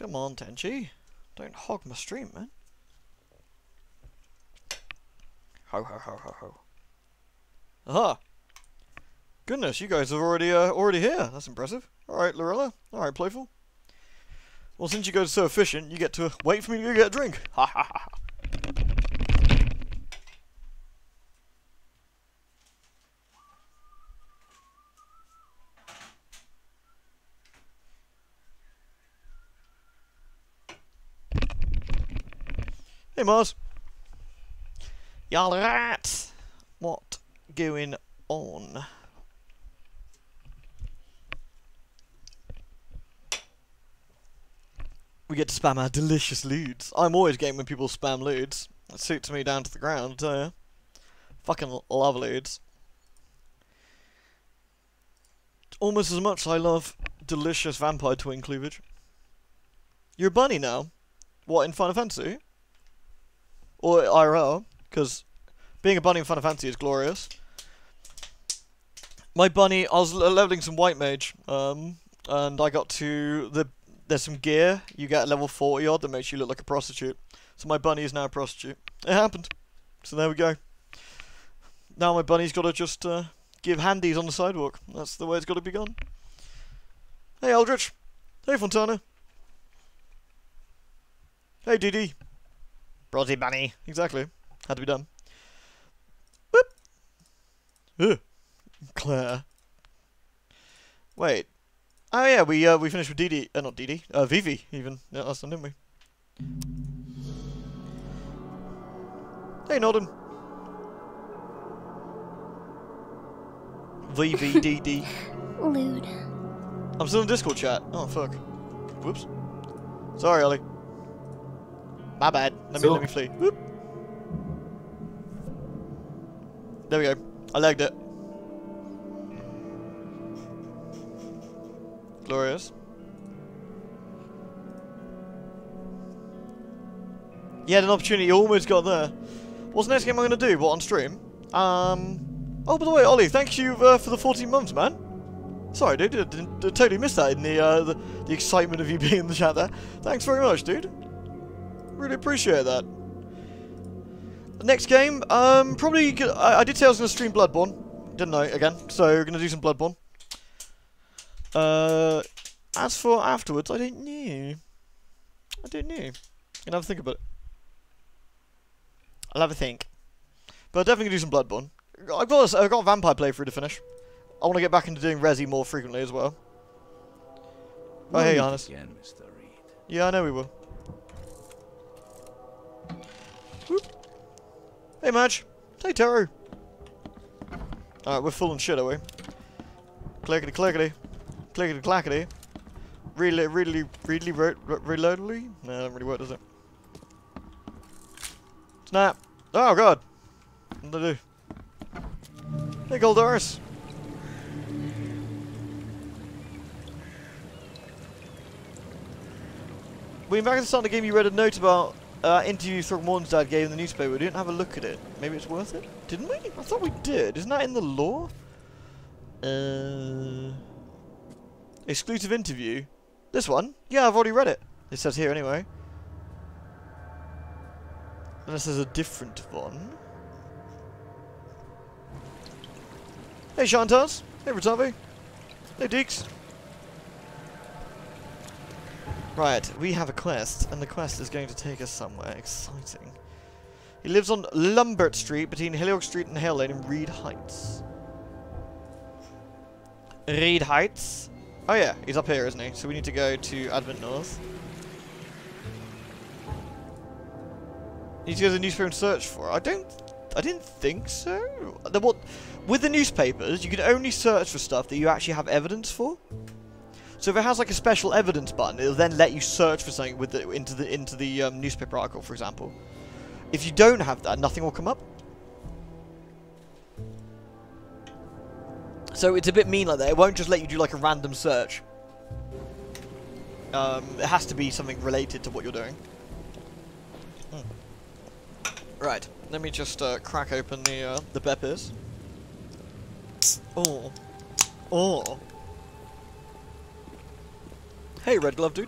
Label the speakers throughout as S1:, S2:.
S1: Come on, Tenchi. Don't hog my stream, man. Ho ho ho ho ho. Aha! Goodness, you guys are already here. That's impressive. Alright, Lorella. Alright, Playful. Well, since you guys are so efficient, you get to wait for me to go get a drink. Ha ha ha. Hey Mars. Y'all right? What going on? We get to spam our delicious lewds. I'm always game when people spam lewds. It suits me down to the ground, I tell ya. Fucking love lewds. Almost as much as I love delicious vampire twin cleavage. You're a bunny now? What, in Final Fantasy? Or IRL, because being a bunny in Final Fantasy is glorious. My bunny, I was leveling some white mage, and I got to there's some gear you get at level 40 odd that makes you look like a prostitute. So my bunny is now a prostitute. It happened. So there we go. Now my bunny's got to just give handies on the sidewalk. That's the way it's got to be gone. Hey Eldritch. Hey Fontana. Hey DD. Brozzy bunny. Exactly. Had to be done. Boop. Ugh. Claire. Wait. Oh yeah, we finished with DD. Not DD. Vivi even. Yeah, last time, didn't we? Hey Norden. VVDD.
S2: Lewd.
S1: I'm still in Discord chat. Oh fuck. Whoops. Sorry, Ollie. My bad. Let me flee. Whoop. There we go. I lagged it. Glorious. You had an opportunity you almost got there. What's the next game I'm going to do? What, on stream? Oh, by the way, Ollie, thank you for the 14 months, man. Sorry, dude. I totally missed that in the excitement of you being in the chat there. Thanks very much, dude. Really appreciate that. Next game, probably... I did say I was going to stream Bloodborne, didn't I, again? So, we're going to do some Bloodborne. As for afterwards, I don't know. I'm going to have a think about it. I'll have a think. But I'm definitely going to do some Bloodborne. I've got a vampire playthrough to finish. I want to get back into doing Resi more frequently as well. Oh, hey, Hannes.
S3: Again, Mr. Reed.
S1: Yeah, I know we will. Whoop. Hey, Madge. Hey, Taro. Alright, we're full on shit, are we? Clickety clickety. Clickety clackety. Really reloadly? No, that doesn't really work, does it? Snap. Oh, God. What did I do? Hey, Goldoris. When back at the start of the game, you read a note about interview Throgmorton's dad gave in the newspaper. We didn't have a look at it. Maybe it's worth it? Didn't we? I thought we did. Isn't that in the lore? Exclusive interview. This one? Yeah, I've already read it. It says here anyway. Unless there's a different one. Hey, Shantaz. Hey, Ratavi. Hey, Deeks. Right, we have a quest, and the quest is going to take us somewhere exciting. He lives on Lumbert Street, between Hillock Street and Hale Lane in Reed Heights. Reed Heights? Oh yeah, he's up here, isn't he? So we need to go to Advent North. Need to go to the newspaper and search for it. I didn't think so. With the newspapers, you can only search for stuff that you actually have evidence for. So if it has like a special evidence button, it'll then let you search for something with into the newspaper article, for example. If you don't have that, nothing will come up. So it's a bit mean like that. It won't just let you do like a random search. It has to be something related to what you're doing. Right. Let me just crack open the peppers. Oh. Oh. Hey, Red Glove dude.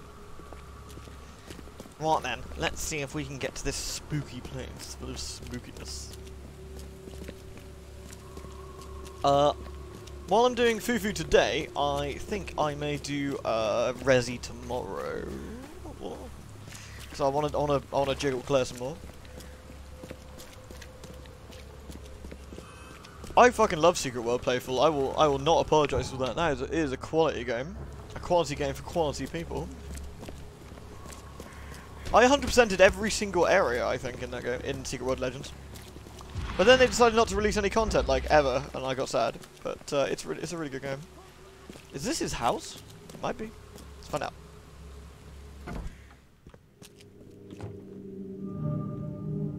S1: Right then, let's see if we can get to this spooky place full of spookiness. While I'm doing Fufu today, I think I may do Resi tomorrow. So I want to jiggle Claire some more. I fucking love Secret World Playful. I will not apologise for that. It is a quality game. A quality game for quality people. I 100%ed every single area, I think, in that game, in Secret World Legends. But then they decided not to release any content, like, ever, and I got sad. But it's a really good game. Is this his house? It might be. Let's find out.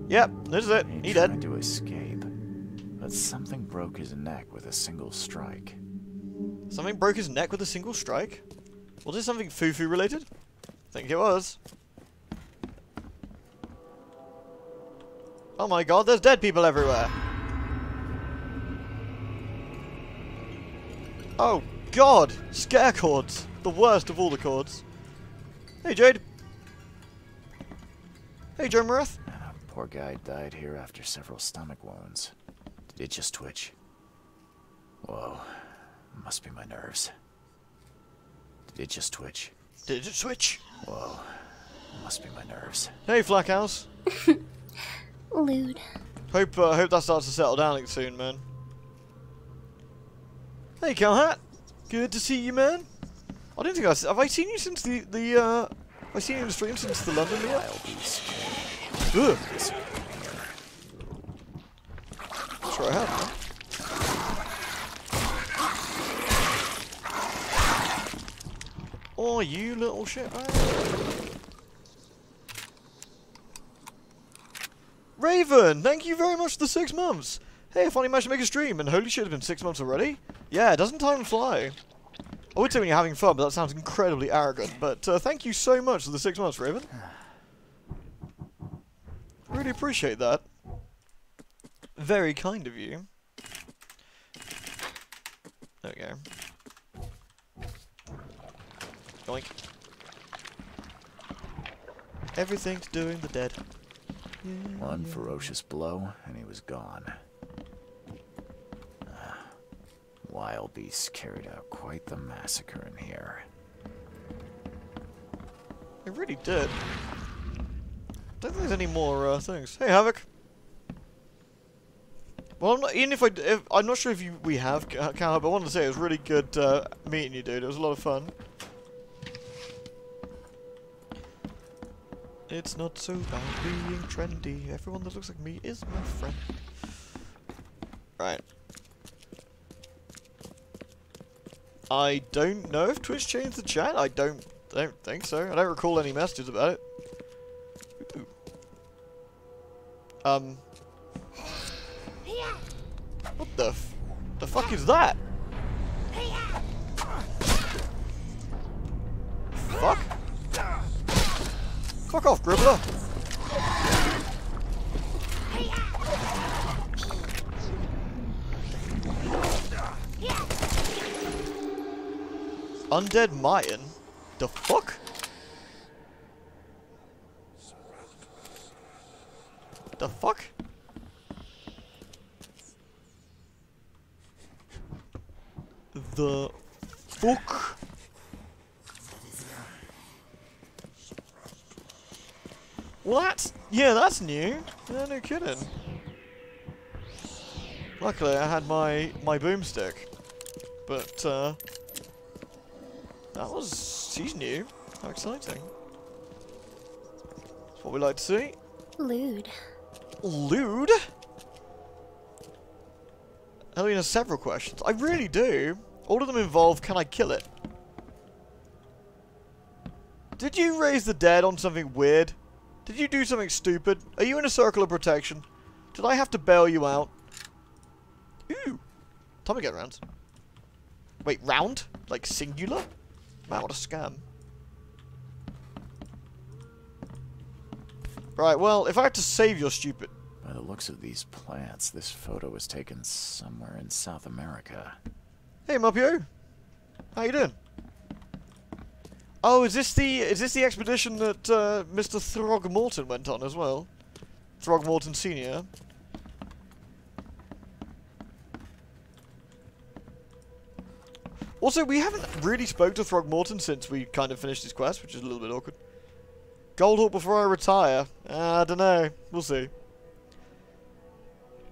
S1: Yep, this is it. He dead.
S2: Tried to escape, but something broke his neck with a single strike.
S1: Something broke his neck with a single strike? Was it something Fufu related? I think it was. Oh my god, there's dead people everywhere. Oh god, scare chords. The worst of all the chords. Hey Jade. Hey Joe Mareth.
S2: Poor guy died here after several stomach wounds. Did it just twitch? Whoa, must be my nerves. Did it just twitch?
S1: Did it switch?
S2: Whoa, must be my nerves.
S1: Hey Flackhouse.
S3: Lewd.
S1: Hope that starts to settle down soon, man. Hey Calhat. Good to see you, man. I don't think have I seen you since have I seen you in the stream since the London meetup? Ugh. Sure I have, man. Oh, you little shit. Raven, thank you very much for the 6 months. Hey, I finally managed to make a stream, and holy shit, it's been 6 months already. Yeah, doesn't time fly? I would say when you're having fun, but that sounds incredibly arrogant. But thank you so much for the 6 months, Raven. Really appreciate that. Very kind of you. There we go. Yoink. Everything to doing the dead. Yeah,
S2: One ferocious blow, and he was gone. Wild beasts carried out quite the massacre in here.
S1: It really did. Don't think there's any more things. Hey, Havoc. Well, I'm not, even if I'm not sure if we have, but I wanted to say it was really good meeting you, dude. It was a lot of fun. It's not so bad being trendy. Everyone that looks like me is my friend. Right. I don't know if Twitch changed the chat. I don't think so. I don't recall any messages about it. Ooh. What the fuck is that? Fuck? Fuck off, Gribbler. Undead Mayan? The fuck? The fuck? The fuck? Well, that's new. Yeah, no kidding. Luckily, I had my boomstick, but she's new. How exciting! That's what we like to see.
S3: Lewd.
S1: Lewd? Helena has several questions. I really do. All of them involve, can I kill it? Did you raise the dead on something weird? Did you do something stupid? Are you in a circle of protection? Did I have to bail you out? Ooh. Time to get round. Wait, round? Like singular? Man, what a scam. Right, well, if I have to save your stupid...
S2: By the looks of these plants, this photo was taken somewhere in South America.
S1: Hey, Muppio. How you doing? Oh, is this the expedition that Mr. Throgmorton went on as well? Throgmorton Senior. Also, we haven't really spoke to Throgmorton since we kind of finished his quest, which is a little bit awkward. Goldhawk before I retire. I don't know. We'll see.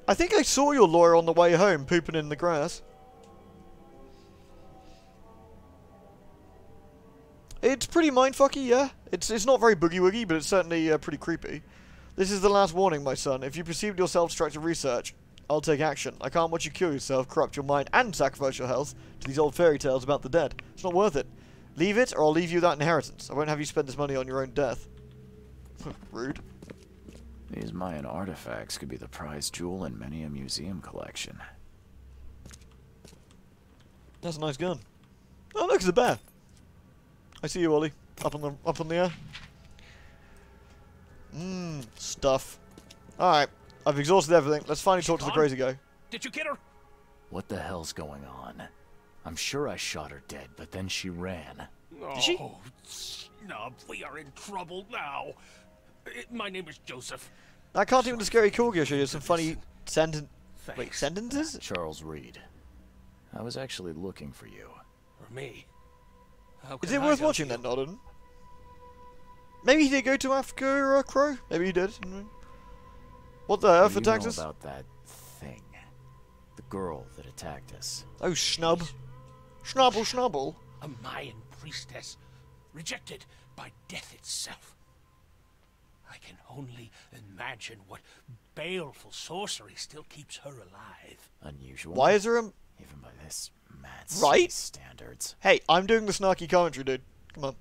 S1: I think I saw your lawyer on the way home, pooping in the grass. It's pretty mindfucky, yeah. It's not very boogie-woogie, but it's certainly pretty creepy. This is the last warning, my son. If you proceed with your self-destructive research, I'll take action. I can't watch you kill yourself, corrupt your mind, and sacrifice your health to these old fairy tales about the dead. It's not worth it. Leave it, or I'll leave you without inheritance. I won't have you spend this money on your own death. Rude.
S2: These Mayan artifacts could be the prize jewel in many a museum collection.
S1: That's a nice gun. Oh, look, it's a bear. I see you, Ollie. Up on the air. Stuff. Alright. I've exhausted everything. Let's finally talk to the crazy guy.
S4: Did you get her?
S2: What the hell's going on? I'm sure I shot her dead, but then she ran.
S1: Did she?
S4: Oh, snub, we are in trouble now. My name is Joseph.
S1: I can't even the scary corgi will show you some funny sentences?
S2: Charles Reed. I was actually looking for you.
S4: For me?
S1: Is it worth watching then, Nodden? Maybe he did go to Africa, Crow? Maybe he did. What the earth attacked us?
S2: About that thing. The girl that attacked us.
S1: Oh, Schnub. Schnubble, Schnubble.
S4: A Mayan priestess, rejected by death itself. I can only imagine what baleful sorcery still keeps her alive.
S2: Unusual.
S1: Why is there a...
S2: Even by this mad
S1: Right?
S2: standards.
S1: Hey, I'm doing the snarky commentary, dude. Come on.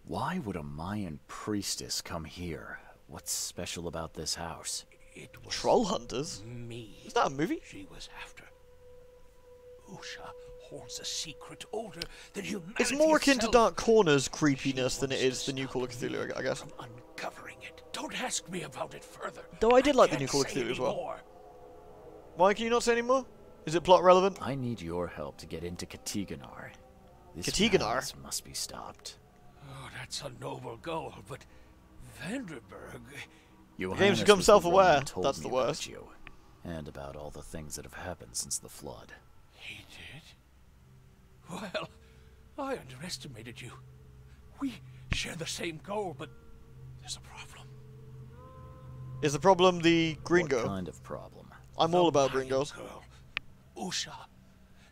S2: Why would a Mayan priestess come here? What's special about this house?
S4: It was
S1: Troll Hunters?
S4: me.
S1: Is that a movie?
S4: She was after. Usha holds a secret older than humanity
S1: It's more akin to
S4: itself.
S1: Dark Corner's creepiness than it is the new Call of Cthulhu, I guess.
S4: From uncovering it. Don't ask me about it further.
S1: Though I did like the new
S4: can't
S1: Call of
S4: say
S1: Cthulhu as well.
S4: anymore.
S1: Why can you not say any more? Is it plot relevant?
S2: I need your help to get into Katiganar. This
S1: Katiganar?
S2: madness must be stopped.
S4: Oh, that's a noble goal, but Vanderberg...
S2: Your
S1: The game's
S2: Highness
S1: become
S2: was the one
S1: self-aware.
S2: who told
S1: That's
S2: me
S1: the
S2: about
S1: worst.
S2: you, and about all the things that have happened since the flood.
S4: He did? Well, I underestimated you. We share the same goal, but there's a problem.
S1: Is the problem the green
S2: What
S1: girl?
S2: kind of problem?
S1: I'm
S4: The
S1: all about
S4: Mayan
S1: green girls.
S4: girl, Usha.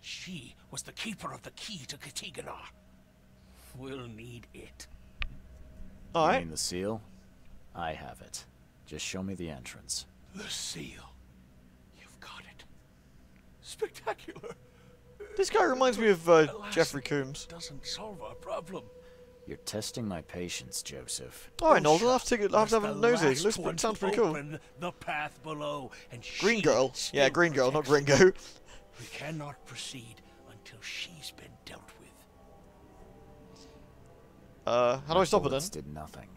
S4: She was the keeper of the key to Katiganar. We'll need it.
S2: You
S1: Alright.
S2: mean the seal? I have it. Just show me the entrance.
S4: The seal. You've got it. Spectacular.
S1: This guy reminds me of
S4: Alas,
S1: Jeffrey Coombs.
S4: Doesn't solve our problem.
S2: You're testing my patience, Joseph.
S1: Alright, Noel,
S4: Usha
S1: I'll have to
S4: was
S1: have a
S4: the
S1: nosy.
S4: last
S1: Looks,
S4: one
S1: sounds
S4: to
S1: pretty cool.
S4: open the path below, and
S1: Green
S4: she
S1: girl. Yeah,
S4: still
S1: green girl, not
S4: protects
S1: Gringo.
S4: We cannot proceed until she's been dealt with.
S1: How do I stop her then?
S2: Bullets did nothing.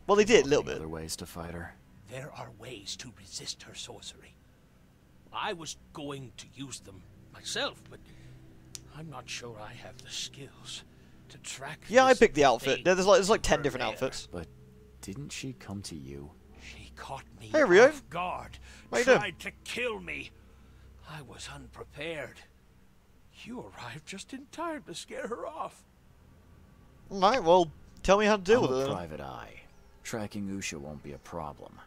S1: Well, they did, a little
S2: Any
S1: bit.
S2: other ways to fight her?
S4: There are ways to resist her sorcery. I was going to use them myself, but I'm not sure I have the skills to track.
S1: Yeah, I
S4: this
S1: picked the outfit.
S4: thing
S1: There's like
S4: to
S1: 10
S4: her
S1: different
S4: lair.
S1: outfits.
S2: But didn't she come to you?
S4: She caught me
S1: Hey, Rio.
S4: off guard.
S1: How you doing?
S4: Tried to kill me. I was unprepared. You arrived just in time to scare her off.
S1: Alright, well, tell me how to deal
S2: I'm
S1: with
S2: a
S1: it then.
S2: private eye. Tracking Usha won't be a problem.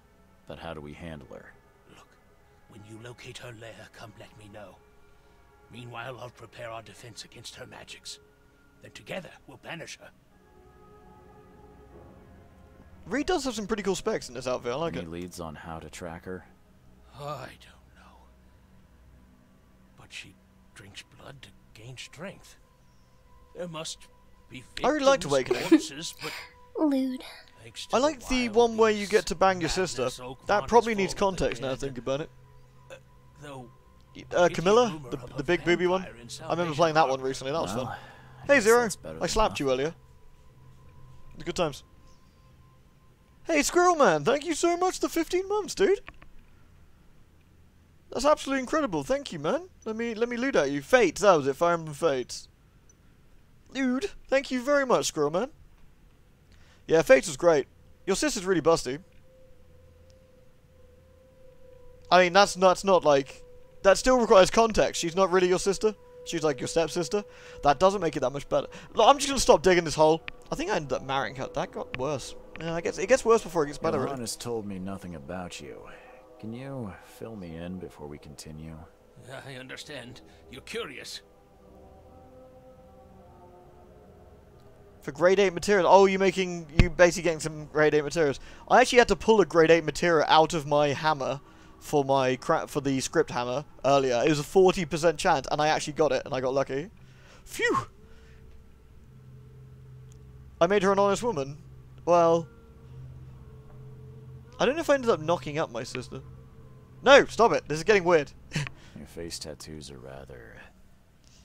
S2: But how do we handle her?
S4: Look, when you locate her lair, come let me know. Meanwhile, I'll prepare our defense against her magics. Then together, we'll banish her.
S1: Reed does have some pretty cool specs in this outfit, I like
S2: Any
S1: it.
S2: leads on how to track her?
S4: I don't know. But she drinks blood to gain strength. There must be
S1: I really liked
S4: victims,
S1: Awakening.
S4: corpses, but
S3: Lewd.
S4: thanks to
S1: I like the
S4: wild
S1: one where you
S4: beasts,
S1: get to bang your sister.
S4: madness Oak
S1: That
S4: Lawn
S1: probably
S4: is
S1: needs
S4: full of
S1: context now I
S4: dead.
S1: think about it.
S4: Though
S1: Camilla?
S4: rumor of
S1: The
S4: a
S1: big booby one?
S4: vampire in
S1: I remember
S4: Salvation
S1: playing that one
S4: Armor.
S1: recently, that was
S2: Well,
S1: fun.
S2: I
S1: Hey
S2: guess
S1: Zero,
S2: that's better
S1: I
S2: than
S1: slapped you
S2: nothing.
S1: earlier. Good times. Hey Squirrel Man, thank you so much for 15 months, dude. That's absolutely incredible, thank you man. Let me loot at you. Fates, that was it, Fire Emblem Fates. dude. Thank you very much, Squirrel Man. Yeah, Fates was great. Your sister's really busty. I mean, that's not like... That still requires context. She's not really your sister. She's like your stepsister. That doesn't make it that much better. Look, I'm just going to stop digging this hole. I think I ended up marrying her. That got worse. Yeah, I guess it gets worse before it gets better.
S2: Your has told me nothing about you. Can you fill me in before we continue?
S4: I understand. You're curious.
S1: For grade 8 materials. Oh, you basically getting some grade 8 materials. I actually had to pull a grade 8 material out of my hammer for the script hammer earlier. It was a 40% chance, and I actually got it, and I got lucky. Phew! I made her an honest woman. Well, I don't know if I ended up knocking up my sister. No, stop it. This is getting weird.
S2: Your face tattoos are rather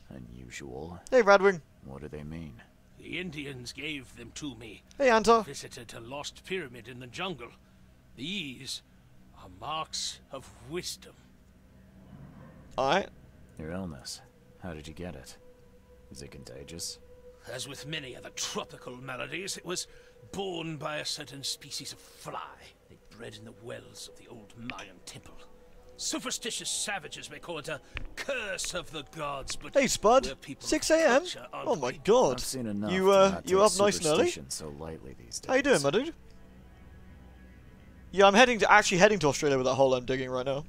S2: unusual.
S1: Hey, Radwing.
S2: What do they mean?
S4: The Indians gave them to me.
S1: Hey, Antar.
S4: Visited a lost pyramid in the jungle. These are marks of wisdom.
S1: Alright.
S2: Your illness. How did you get it? Is it contagious?
S4: As with many other tropical maladies, it was borne by a certain species of fly. They bred in the wells of the old Mayan temple. Superstitious savages may call it a curse of the gods, but
S1: hey, Spud. 6 a.m. Oh my God.
S2: I've seen enough
S1: you up nice and early?
S2: So lightly these days.
S1: How you doing, my dude? Yeah, I'm actually heading to Australia with that hole I'm digging right now.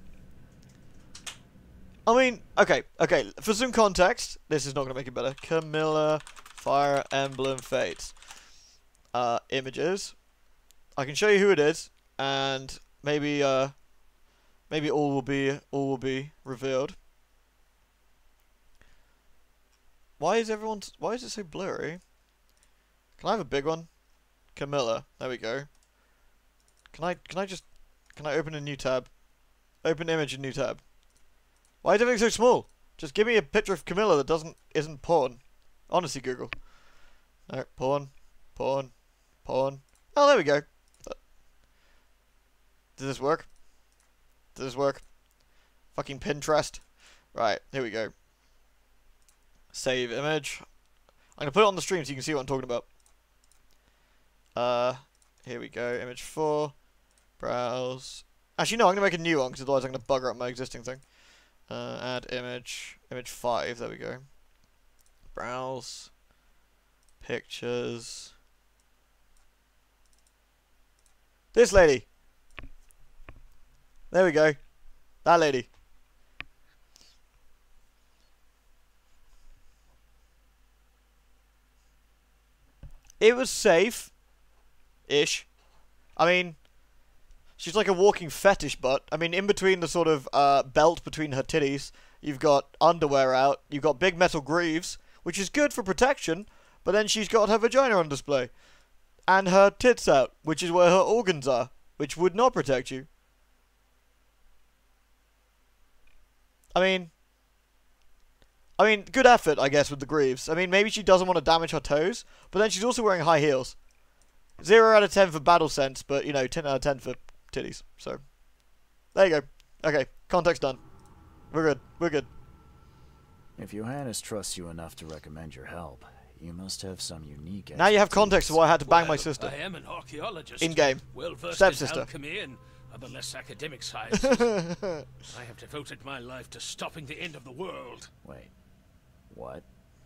S1: I mean, okay. For some context, this is not going to make it better. Camilla, Fire Emblem Fates. Images. I can show you who it is, and maybe all will be revealed. Why is it so blurry? Can I have a big one? Camilla. There we go. Can I open a new tab? Open image in new tab. Why is everything so small? Just give me a picture of Camilla that isn't porn. Honestly, Google. No, porn. Oh, there we go. Does this work? Fucking Pinterest. Right, here we go. Save image. I'm gonna put it on the stream so you can see what I'm talking about. Here we go. Image 4. Browse. Actually, no, I'm gonna make a new one because otherwise I'm gonna bugger up my existing thing. Add image. Image 5. There we go. Browse. Pictures. This lady. There we go. That lady. It was safe-ish. I mean, she's like a walking fetish butt. I mean, in between the sort of belt between her titties, you've got underwear out, you've got big metal greaves, which is good for protection, but then she's got her vagina on display. And her tits out, which is where her organs are, which would not protect you. I mean, good effort, I guess, with the greaves. I mean, maybe she doesn't want to damage her toes, but then she's also wearing high heels. 0 out of 10 for battle sense, but, you know, 10 out of 10 for titties. So, there you go. Okay, context done. We're good.
S2: If Johannes trusts you enough to recommend your help, you must have some unique
S1: Now you have context of why I had to bang my sister.
S4: I am an archaeologist.
S1: In-game.
S4: Well-versed
S1: Stepsister.
S4: in alchemy and other less academic sciences. I have devoted my life to stopping the end of the world.
S2: Wait. What?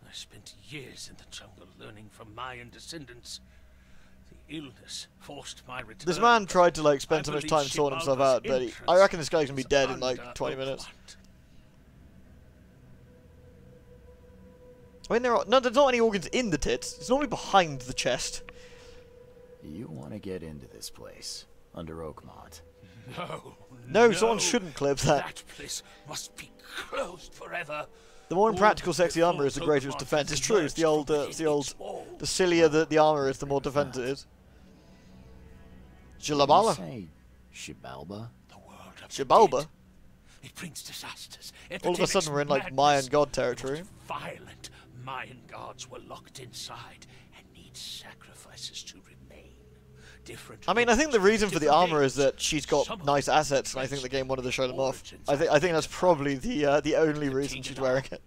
S4: I spent years in the jungle learning from Mayan descendants. The illness forced my return.
S1: This man tried to, like, spend so much time sorting himself out, but I reckon this guy's gonna be dead in, like, 20 minutes. I mean, there's not any organs in the tits. It's normally behind the chest.
S2: You want to get into this place, under Oakmont.
S1: No, someone shouldn't clip that.
S4: That place must be closed forever.
S1: The more impractical sexy armor is, the greater its defense. It's true. It's the sillier the armor is, the more defense it is. Shibaba.
S2: Shibalba?
S4: The world of
S1: Shibalba.
S4: It brings disasters.
S1: All of a sudden, we're in like Mayan god territory.
S4: Violent Mayan gods were locked inside and need sacrifices to remain.
S1: I mean, I think the reason for the armor is that she's got nice assets, and I think the game wanted to show them off. I think that's probably the only reason she's wearing it.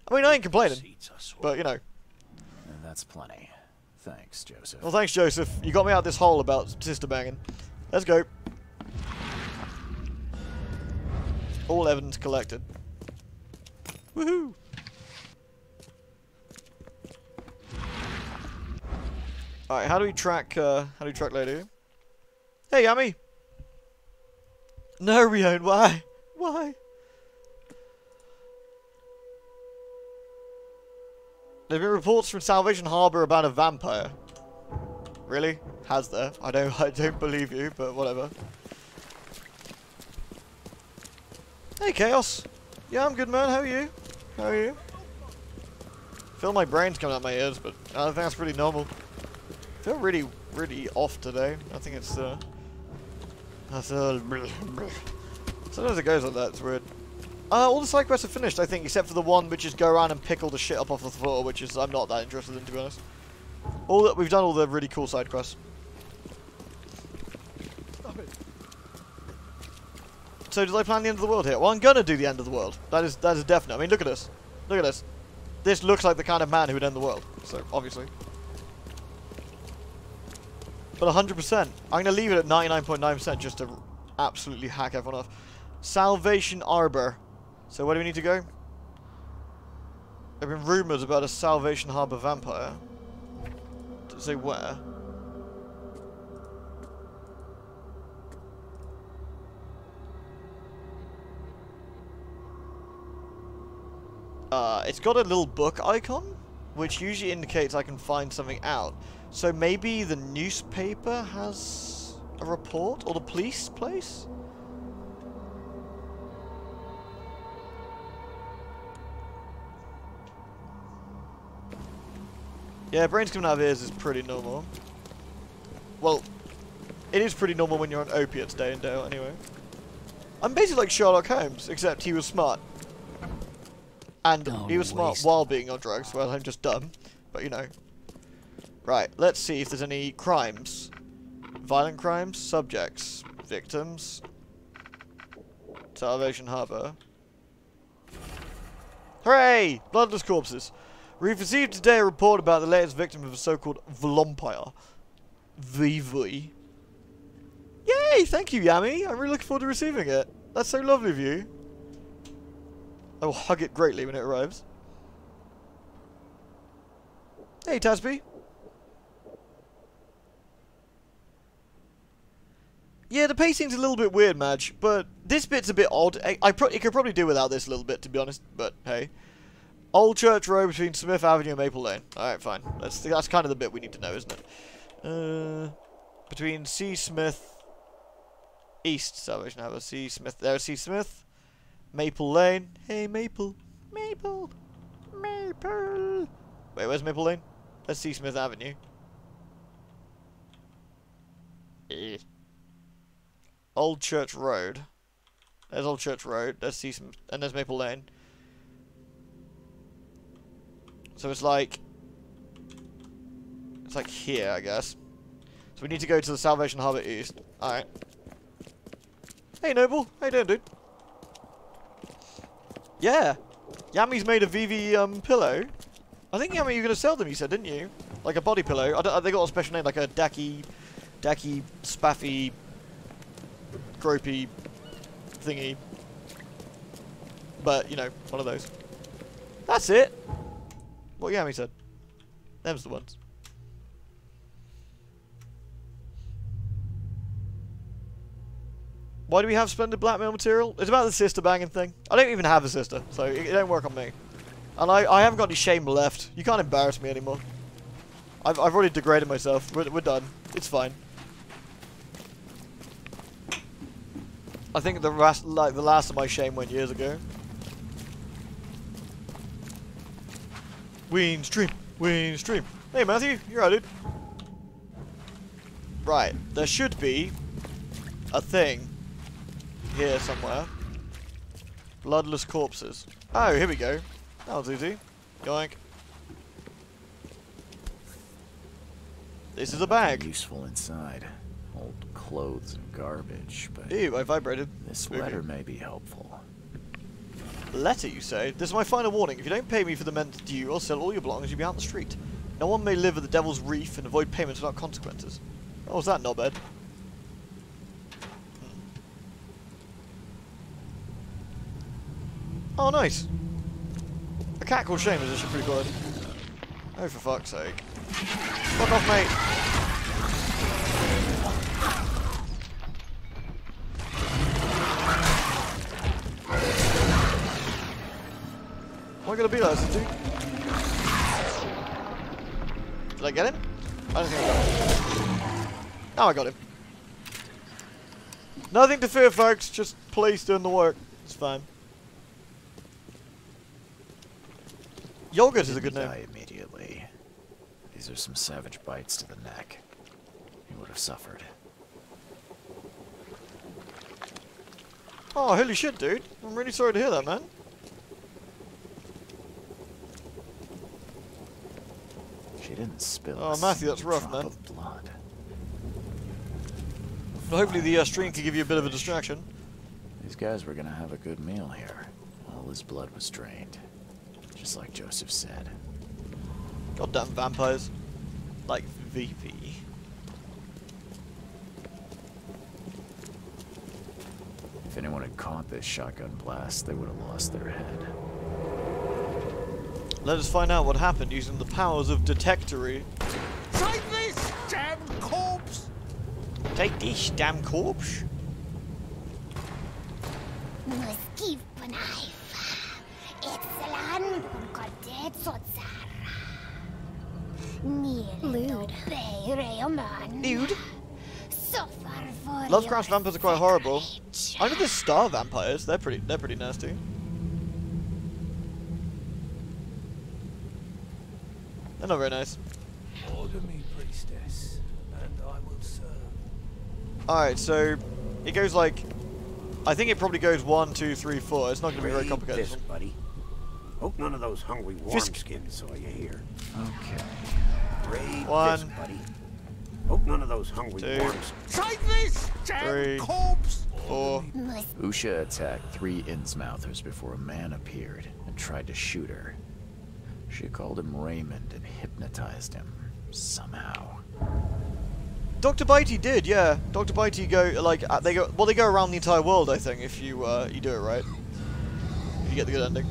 S1: I mean, I ain't complaining, but you know,
S2: That's plenty. Thanks, Joseph.
S1: Well, thanks, Joseph. You got me out this hole about sister banging. Let's go. All evidence collected. Woohoo! Alright, how do we track lady? Hey, Yummy! No, Rion, why? Why? There have been reports from Salvation Harbor about a vampire. Really? Has there? I don't believe you, but whatever. Hey, Chaos. Yeah, I'm good, man. How are you? How are you? I feel my brain's coming out my ears, but I think that's pretty normal. I feel really, really off today. I think it's, that's, sometimes it goes like that. It's weird. All the side quests are finished, I think, except for the one which is go around and pick all the shit up off the floor, which is I'm not that interested in, to be honest. We've done all the really cool side quests. Stop it. So did I plan the end of the world here? Well, I'm gonna do the end of the world. That is definite. I mean, look at this. Look at this. This looks like the kind of man who would end the world. So obviously. But 100%. I'm gonna leave it at 99.9% just to absolutely hack everyone off. Salvation Arbor. So where do we need to go? There have been rumours about a Salvation Harbor vampire. Does it say where? It's got a little book icon, which usually indicates I can find something out. So maybe the newspaper has a report? Or the police place? Yeah, brains coming out of ears is pretty normal. Well, it is pretty normal when you're on opiates day in day out anyway. I'm basically like Sherlock Holmes, except he was smart. And he was smart while being on drugs. Well, I'm just dumb. But, you know. Right, let's see if there's any crimes. Violent crimes, subjects, victims. Salvation Harbor. Hooray! Bloodless corpses. We've received today a report about the latest victim of a so-called vampire. VV. Yay! Thank you, Yami. I'm really looking forward to receiving it. That's so lovely of you. I will hug it greatly when it arrives. Hey, Tasby. Yeah, the pacing's a little bit weird, Madge, but this bit's a bit odd. It could probably do without this a little bit, to be honest, but hey. Old Church Road between Smith Avenue and Maple Lane. Alright, fine. That's kind of the bit we need to know, isn't it? Between C. Smith... East Salvation Harbor. C. Smith... There's C. Smith. Maple Lane. Hey, Maple. Maple. Maple. Wait, where's Maple Lane? That's C. Smith Avenue. Old Church Road. There's Old Church Road. There's C. Smith. And there's Maple Lane. So it's like here, I guess. So we need to go to the Salvation Harbor East. Alright. Hey, Noble. How you doing, dude? Yeah. Yami's made a VV pillow. I think, Yami, you were going to sell them, you said, didn't you? Like a body pillow. They got a special name, like a dacky, spaffy, gropey thingy. But, you know, one of those. That's it. What Yami said. Them's the ones. Why do we have splendid blackmail material? It's about the sister banging thing. I don't even have a sister, so it don't work on me. And I haven't got any shame left. You can't embarrass me anymore. I've already degraded myself. We're done. It's fine. I think the last of my shame went years ago. Ween stream. Hey Matthew, you're right, dude. Right, there should be a thing here somewhere. Bloodless corpses. Oh, here we go. That was easy. Yoink. This is a bag.
S2: Useful inside. Old clothes and garbage, but...
S1: Ew, I vibrated.
S2: This letter may be helpful.
S1: Letter, you say? This is my final warning. If you don't pay me for the men's due, I'll sell all your belongings, you'll be out on the street. No one may live at the Devil's Reef and avoid payments without consequences. Oh, was that knobhead? Oh, nice. A cat called Shame is actually pretty good. Oh, for fuck's sake. Fuck off, mate. Am I gonna be like this, dude? Did I get him? I don't think I got him. Now I got him. Nothing to fear, folks. Just police doing the work. It's fine. Yogurt is a good name.
S2: Die immediately. These are some savage bites to the neck. He would have suffered.
S1: Oh, holy shit, dude. I'm really sorry to hear that, man.
S2: She didn't spill.
S1: Oh, Matthew, that's rough, man.
S2: Of blood.
S1: Well, hopefully the stream can give you a bit of a distraction.
S2: These guys were gonna have a good meal here. All his blood was drained. Just like Joseph said.
S1: Goddamn vampires. Like VP.
S2: If anyone had caught this shotgun blast, they would have lost their head.
S1: Let us find out what happened using the powers of detectory.
S5: Take this, damn corpse!
S1: Take this, damn corpse.
S3: Muskiv Panayf. Excellent Uncordet Sotsara. Lewd.
S1: Dude.
S3: Suffer for
S1: Lovecraft's
S3: your
S1: vampires are quite horrible.
S3: sacrilege.
S1: I know there's star vampires. They're pretty nasty. They're not very nice.
S4: Order me, priestess, and I will serve.
S1: Alright, so it goes like, I think it probably goes 1, 2, 3, 4. It's not going to be very
S5: Read
S1: complicated.
S5: this, buddy. Hope none of those hungry
S1: Fisk.
S5: wormskins saw you here.
S2: Okay.
S5: Read
S1: One.
S5: this, buddy. Hope none of those hungry
S1: Two.
S5: worms. Take this, damn
S1: Three.
S5: corpse!
S1: 4.
S2: Usha attacked 3 Innsmouthers before a man appeared and tried to shoot her. She called him Raymond and hypnotized him. Somehow.
S1: Dr. Bitey did, yeah. Dr. Bitey go like they go around the entire world, I think, if you you do it right. If you get the good ending.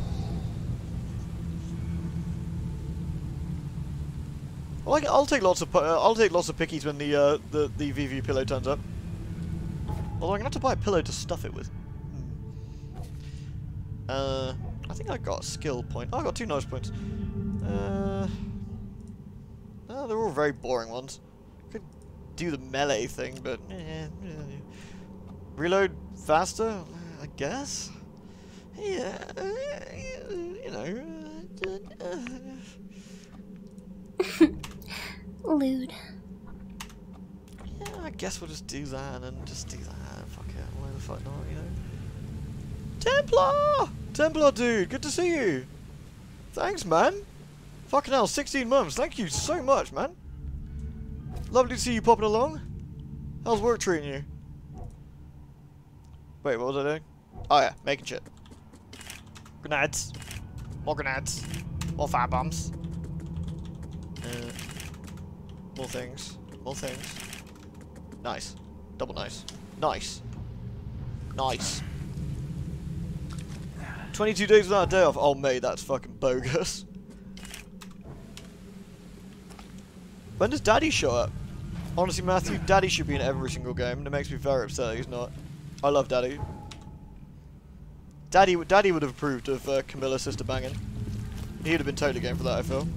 S1: I'll take lots of pickies when the VV pillow turns up. Although I'm gonna have to buy a pillow to stuff it with. I think I got a skill point. Oh, I got 2 knowledge points. Oh, they're all very boring ones. Could do the melee thing, but reload faster, I guess. Yeah, you know.
S3: Lewd.
S1: Yeah, I guess we'll just do that and then just do that. Fuck it, why the fuck not, you know? Templar! Templar dude, good to see you! Thanks, man! Fucking hell, 16 months, thank you so much, man! Lovely to see you popping along. How's work treating you? Wait, what was I doing? Oh yeah, making shit. Grenades. More grenades. More fire bombs. More things. More things. Nice. Double nice. Nice. Nice. 22 days without a day off. Oh, mate, that's fucking bogus. When does Daddy show up? Honestly, Matthew, Daddy should be in every single game, and it makes me very upset that he's not. I love Daddy. Daddy would have approved of Camilla's sister banging. He'd have been totally game for that, I feel.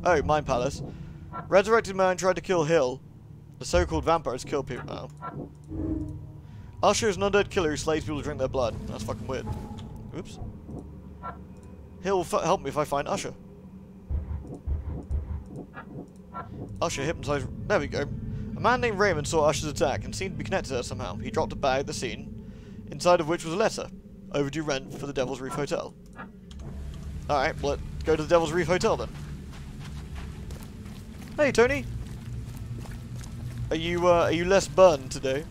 S1: Oh, Mind Palace. Resurrected man tried to kill Hill. The so-called vampires kill people now. Usher is an undead killer who slays people to drink their blood. That's fucking weird. Oops. Hill will help me if I find Usher. Usher hypnotized. There we go. A man named Raymond saw Usher's attack and seemed to be connected to her somehow. He dropped a bag at the scene, inside of which was a letter. Overdue rent for the Devil's Reef Hotel. Alright, let's go to the Devil's Reef Hotel then. Hey, Tony. Are you less burned today?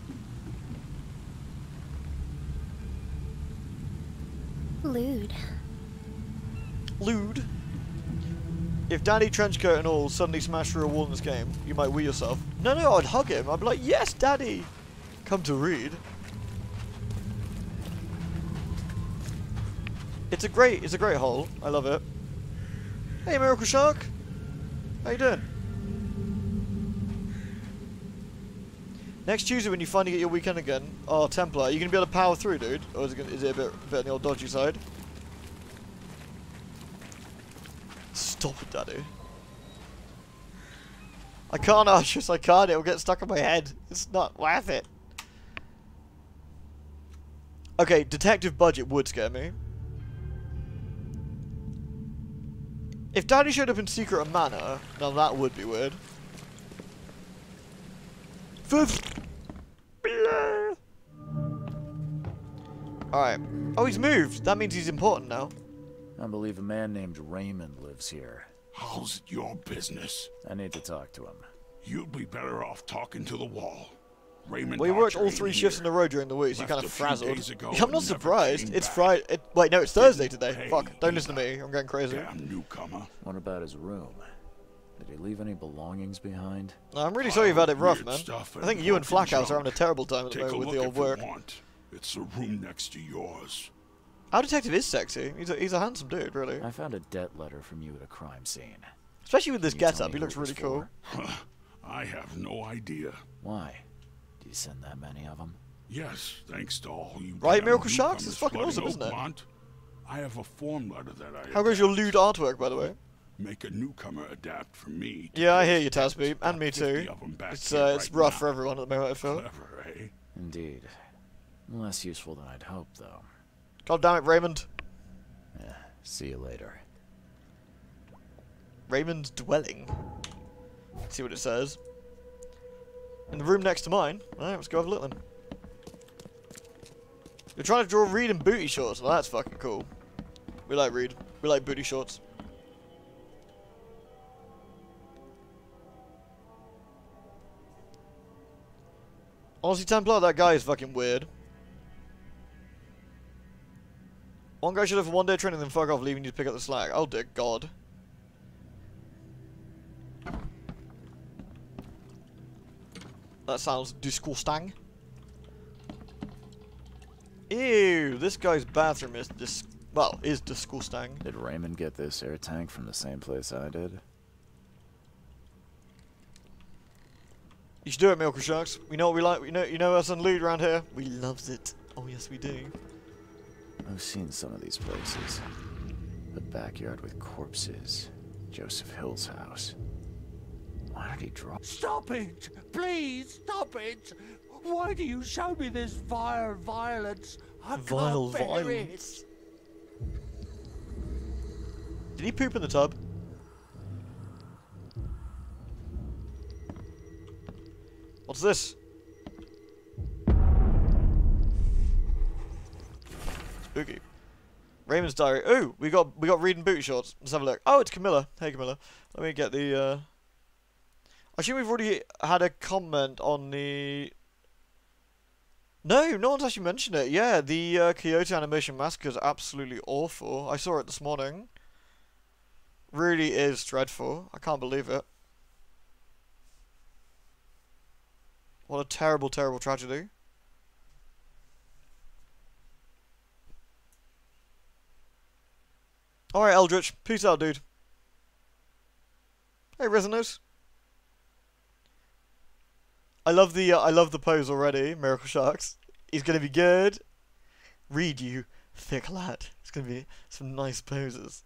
S3: Lewd.
S1: Lewd. If Daddy Trenchcoat and all suddenly smashed through a wall in this game, you might wee yourself. No, no, I'd hug him. I'd be like, yes, Daddy! Come to read. It's a great hole. I love it. Hey, Miracle Shark! How you doing? Next Tuesday when you finally get your weekend again, oh, Templar, are you going to be able to power through, dude? Or is it a bit on the old dodgy side? Stop it, Daddy. I can't, Archus, I can't. It'll get stuck in my head. It's not worth it. Okay, detective budget would scare me. If Daddy showed up in Secret Manor, now that would be weird. Alright. Oh, he's moved. That means he's important now.
S2: I believe a man named Raymond lives here.
S6: How's it your business?
S2: I need to talk to him.
S6: You'd be better off talking to the wall. Raymond.
S1: Well, he worked
S6: Archer
S1: all
S6: ain't
S1: 3
S6: here.
S1: shifts in a row during the week, so you're kind of
S6: Left a few
S1: frazzled.
S6: days ago
S1: I'm not
S6: and never
S1: surprised.
S6: came
S1: It's
S6: back.
S1: Friday. Wait, no, it's Thursday
S6: Didn't
S1: today.
S6: pay
S1: Fuck. Don't listen to
S6: either.
S1: me. I'm going crazy.
S6: Damn newcomer.
S2: What about his room? Did he leave any belongings behind?
S1: No, I'm really sorry you've had it rough,
S6: Weird
S1: man.
S6: stuff
S1: I think you and
S6: broken
S1: Flackhouse are
S6: junk.
S1: having a terrible time at the
S6: Take a
S1: moment with
S6: look
S1: the old
S6: if you
S1: work.
S6: want. It's the room next to yours.
S1: Our detective is sexy. He's a handsome dude, really.
S2: I found a debt letter from you at a crime scene.
S1: Especially with this
S2: Can you tell
S1: get-up.
S2: me
S1: He looks
S2: who it was
S1: really cool.
S2: for?
S6: I have no idea.
S2: Why? Do you send that many of them?
S6: Yes, thanks to all you
S1: Right,
S6: damn
S1: Miracle Sharks? It's
S6: newcomers
S1: fucking awesome,
S6: flooding
S1: isn't it?
S6: Oakmont. I have a form letter that I
S1: How goes your
S6: adapt.
S1: lewd artwork, by the way?
S6: Make a newcomer adapt for me. to
S1: Yeah, I
S6: those
S1: hear you,
S6: debts.
S1: Tasby, and
S6: About
S1: me
S6: 50
S1: too.
S6: of 'em back
S1: It's
S6: here
S1: it's
S6: right
S1: rough
S6: now.
S1: for everyone at the moment, I feel.
S6: Clever, eh?
S2: Indeed. Less useful than I'd hoped, though.
S1: God damn it, Raymond.
S2: Yeah, see you later.
S1: Raymond's dwelling. Let's see what it says. In the room next to mine. Alright, let's go have a look then. You're trying to draw Reed in booty shorts. Well, that's fucking cool. We like Reed. We like booty shorts. Honestly, Templar, that guy is fucking weird. One guy should have 1 day training, then fuck off, leaving you to pick up the slack. Oh dear God. That sounds disgusting. Ew, this guy's bathroom is is disgusting.
S2: Did Raymond get this air tank from the same place I did?
S1: You should do it, Milker Sharks. We know what we like. You know us on Loot around here. We loves it. Oh yes, we do.
S2: I've seen some of these places. The backyard with corpses. Joseph Hill's house. Why did he drop?
S5: Stop it! Please, stop it! Why do you show me this vile violence? I
S1: Vile
S5: can't bear
S1: violence. Did he poop in the tub? What's this? Spooky. Raymond's diary. Ooh, we got Reed and booty shorts. Let's have a look. Oh, it's Camilla. Hey, Camilla. Let me get the. I assume we've already had a comment on the. No, no one's actually mentioned it. Yeah, the Kyoto Animation Massacre is absolutely awful. I saw it this morning. Really is dreadful. I can't believe it. What a terrible, terrible tragedy. Alright, Eldritch. Peace out, dude. Hey, Resonos. I love the pose already, Miracle Sharks. He's gonna be good. Read you, thick lad. It's gonna be some nice poses.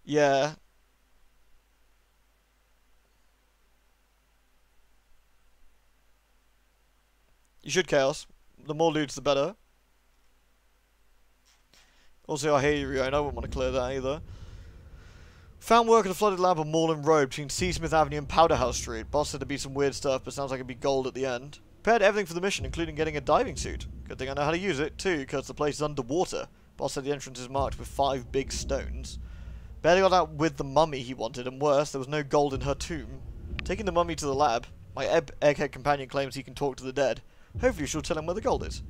S1: Yeah. You should, Chaos. The more loots, the better. Also, I hear you, Rio. I don't want to clear that either. Found work at a flooded lab on Moreland Road between Seasmith Avenue and Powderhouse Street. Boss said to be some weird stuff, but sounds like it'd be gold at the end. Prepared everything for the mission, including getting a diving suit. Good thing I know how to use it, too, because the place is underwater. Boss said the entrance is marked with 5 big stones. Barely got out with the mummy he wanted, and worse, there was no gold in her tomb. Taking the mummy to the lab, my egghead companion claims he can talk to the dead. Hopefully she'll tell him where the gold is.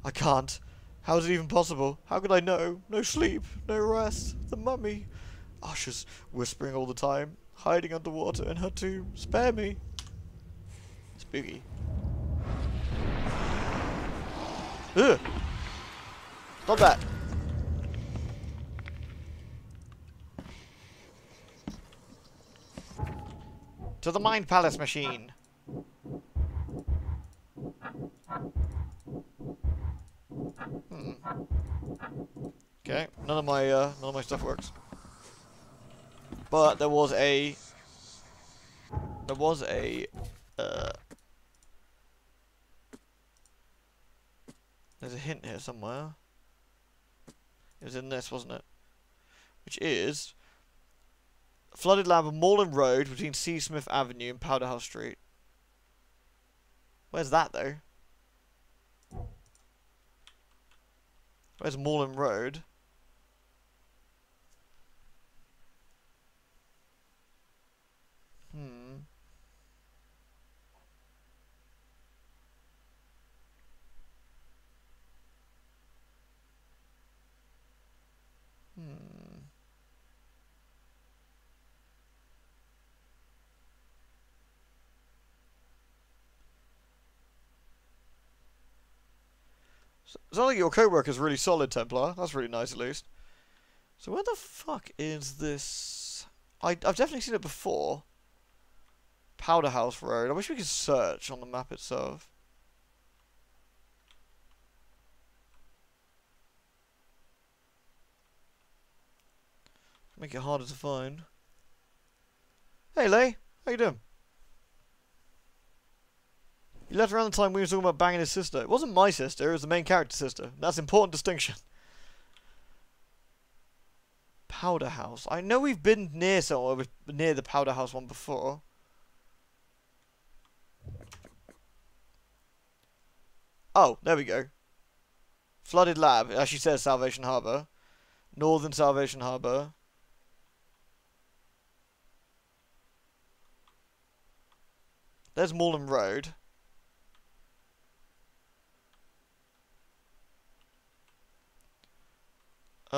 S1: I can't. How is it even possible? How could I know? No sleep, no rest. The mummy. Ushers whispering all the time, hiding underwater in her tomb. Spare me. Spooky. Ugh. Not that. To the Mind Palace machine. Okay, none of my stuff works. But there was a there's a hint here somewhere. It was in this, wasn't it? Which is flooded lab of Moreland Road between Seasmith Avenue and Powderhouse Street. Where's that though? Where's Moreland Road? Sounds like your co-worker's really solid, Templar. That's really nice, at least. So where the fuck is this? I've definitely seen it before. Powderhouse Road. I wish we could search on the map itself. Make it harder to find. Hey, Lay. How you doing? You left around the time we were talking about banging his sister. It wasn't my sister, it was the main character's sister. That's an important distinction. Powder House. I know we've been near somewhere, near the Powder House one before. Oh, there we go. Flooded Lab. It actually says Salvation Harbour. Northern Salvation Harbour. There's Moreland Road.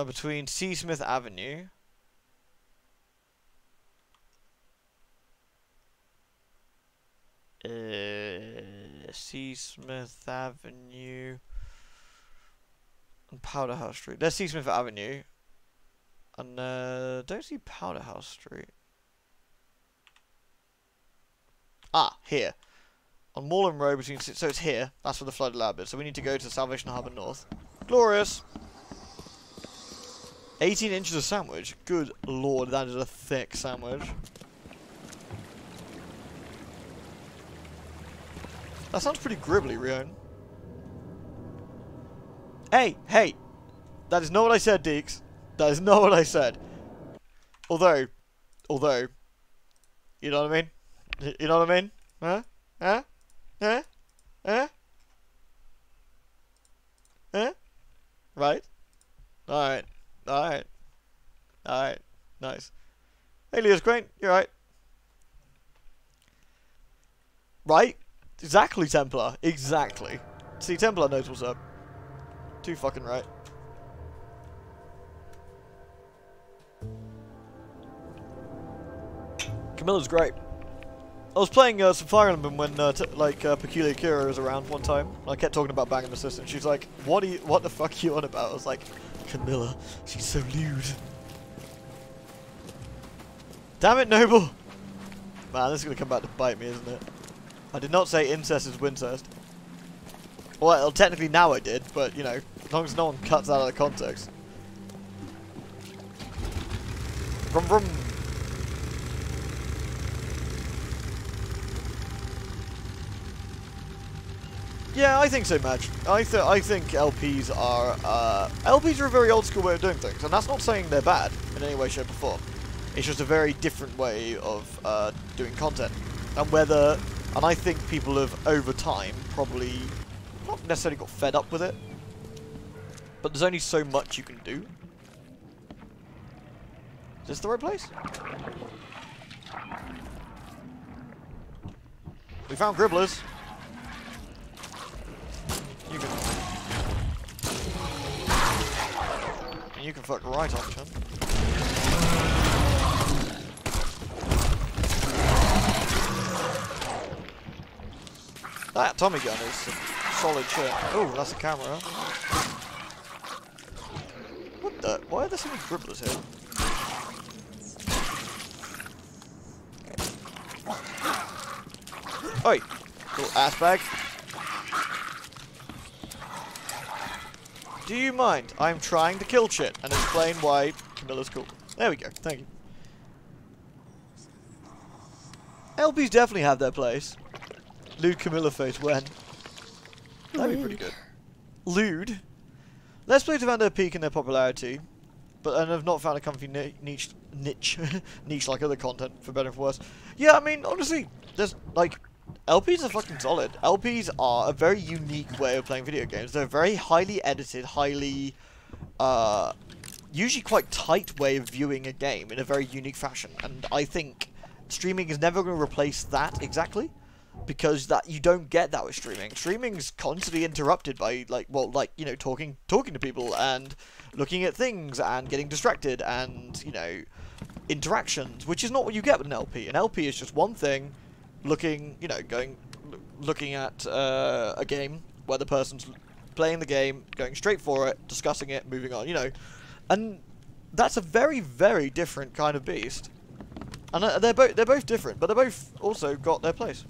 S1: Between Seasmith Avenue. Seasmith Avenue. And Powderhouse Street. There's Seasmith Avenue. And don't see Powderhouse Street. Ah, here. On Moreland Road between... So it's here. That's where the flooded lab is. So we need to go to Salvation Harbour North. Glorious! 18 inches of sandwich. Good lord, that is a thick sandwich. That sounds pretty gribbly, Rion. Hey, hey! That is not what I said, Deeks. That is not what I said. Although, you know what I mean? You know what I mean? Huh? Huh? Huh? Huh? Huh? Right? Alright. Alright. Alright. Nice. Hey, Leo's Crane. You're right. Right? Exactly, Templar. Exactly. See, Templar knows what's up. Too fucking right. Camilla's great. I was playing some Fire Emblem when, Peculiar Kira was around one time. I kept talking about banging the sister. She's like, what the fuck are you on about? I was like, Camilla, she's so lewd. Damn it, Noble! Man, this is gonna come back to bite me, isn't it? I did not say incest is wincest. Well, technically now I did, but, you know, as long as no one cuts that out of the context. Vroom vroom! Yeah, I think so, Madge. I think LPs are a very old school way of doing things, and that's not saying they're bad in any way, shape, or form. It's just a very different way of doing content, and I think people have over time probably not necessarily got fed up with it, but there's only so much you can do. Is this the right place? We found Gribblers. You can fuck right off, Chun. That Tommy gun is some solid shit. Oh, that's a camera. What the? Why are there so many dribblers here? Oi! Cool ass bag. Do you mind? I'm trying to kill shit and explain why Camilla's cool. There we go. Thank you. LPs definitely have their place. Lewd Camilla face when? That'd be pretty good. Lewd? Let's Plays have found their peak in their popularity, and have not found a comfy niche like other content, for better or for worse. Yeah, I mean, honestly, there's, like, LPs are fucking solid. LPs are a very unique way of playing video games. They're a very highly edited, highly, usually quite tight way of viewing a game in a very unique fashion. And I think streaming is never going to replace that exactly, because that you don't get that with streaming. Streaming's constantly interrupted by, like, well, like, you know, talking to people and looking at things and getting distracted and, you know, interactions, which is not what you get with an LP. An LP is just one thing. Looking at a game where the person's playing the game, going straight for it, discussing it, moving on, you know, and that's a very, very different kind of beast. And they're both different, but they both also got their place.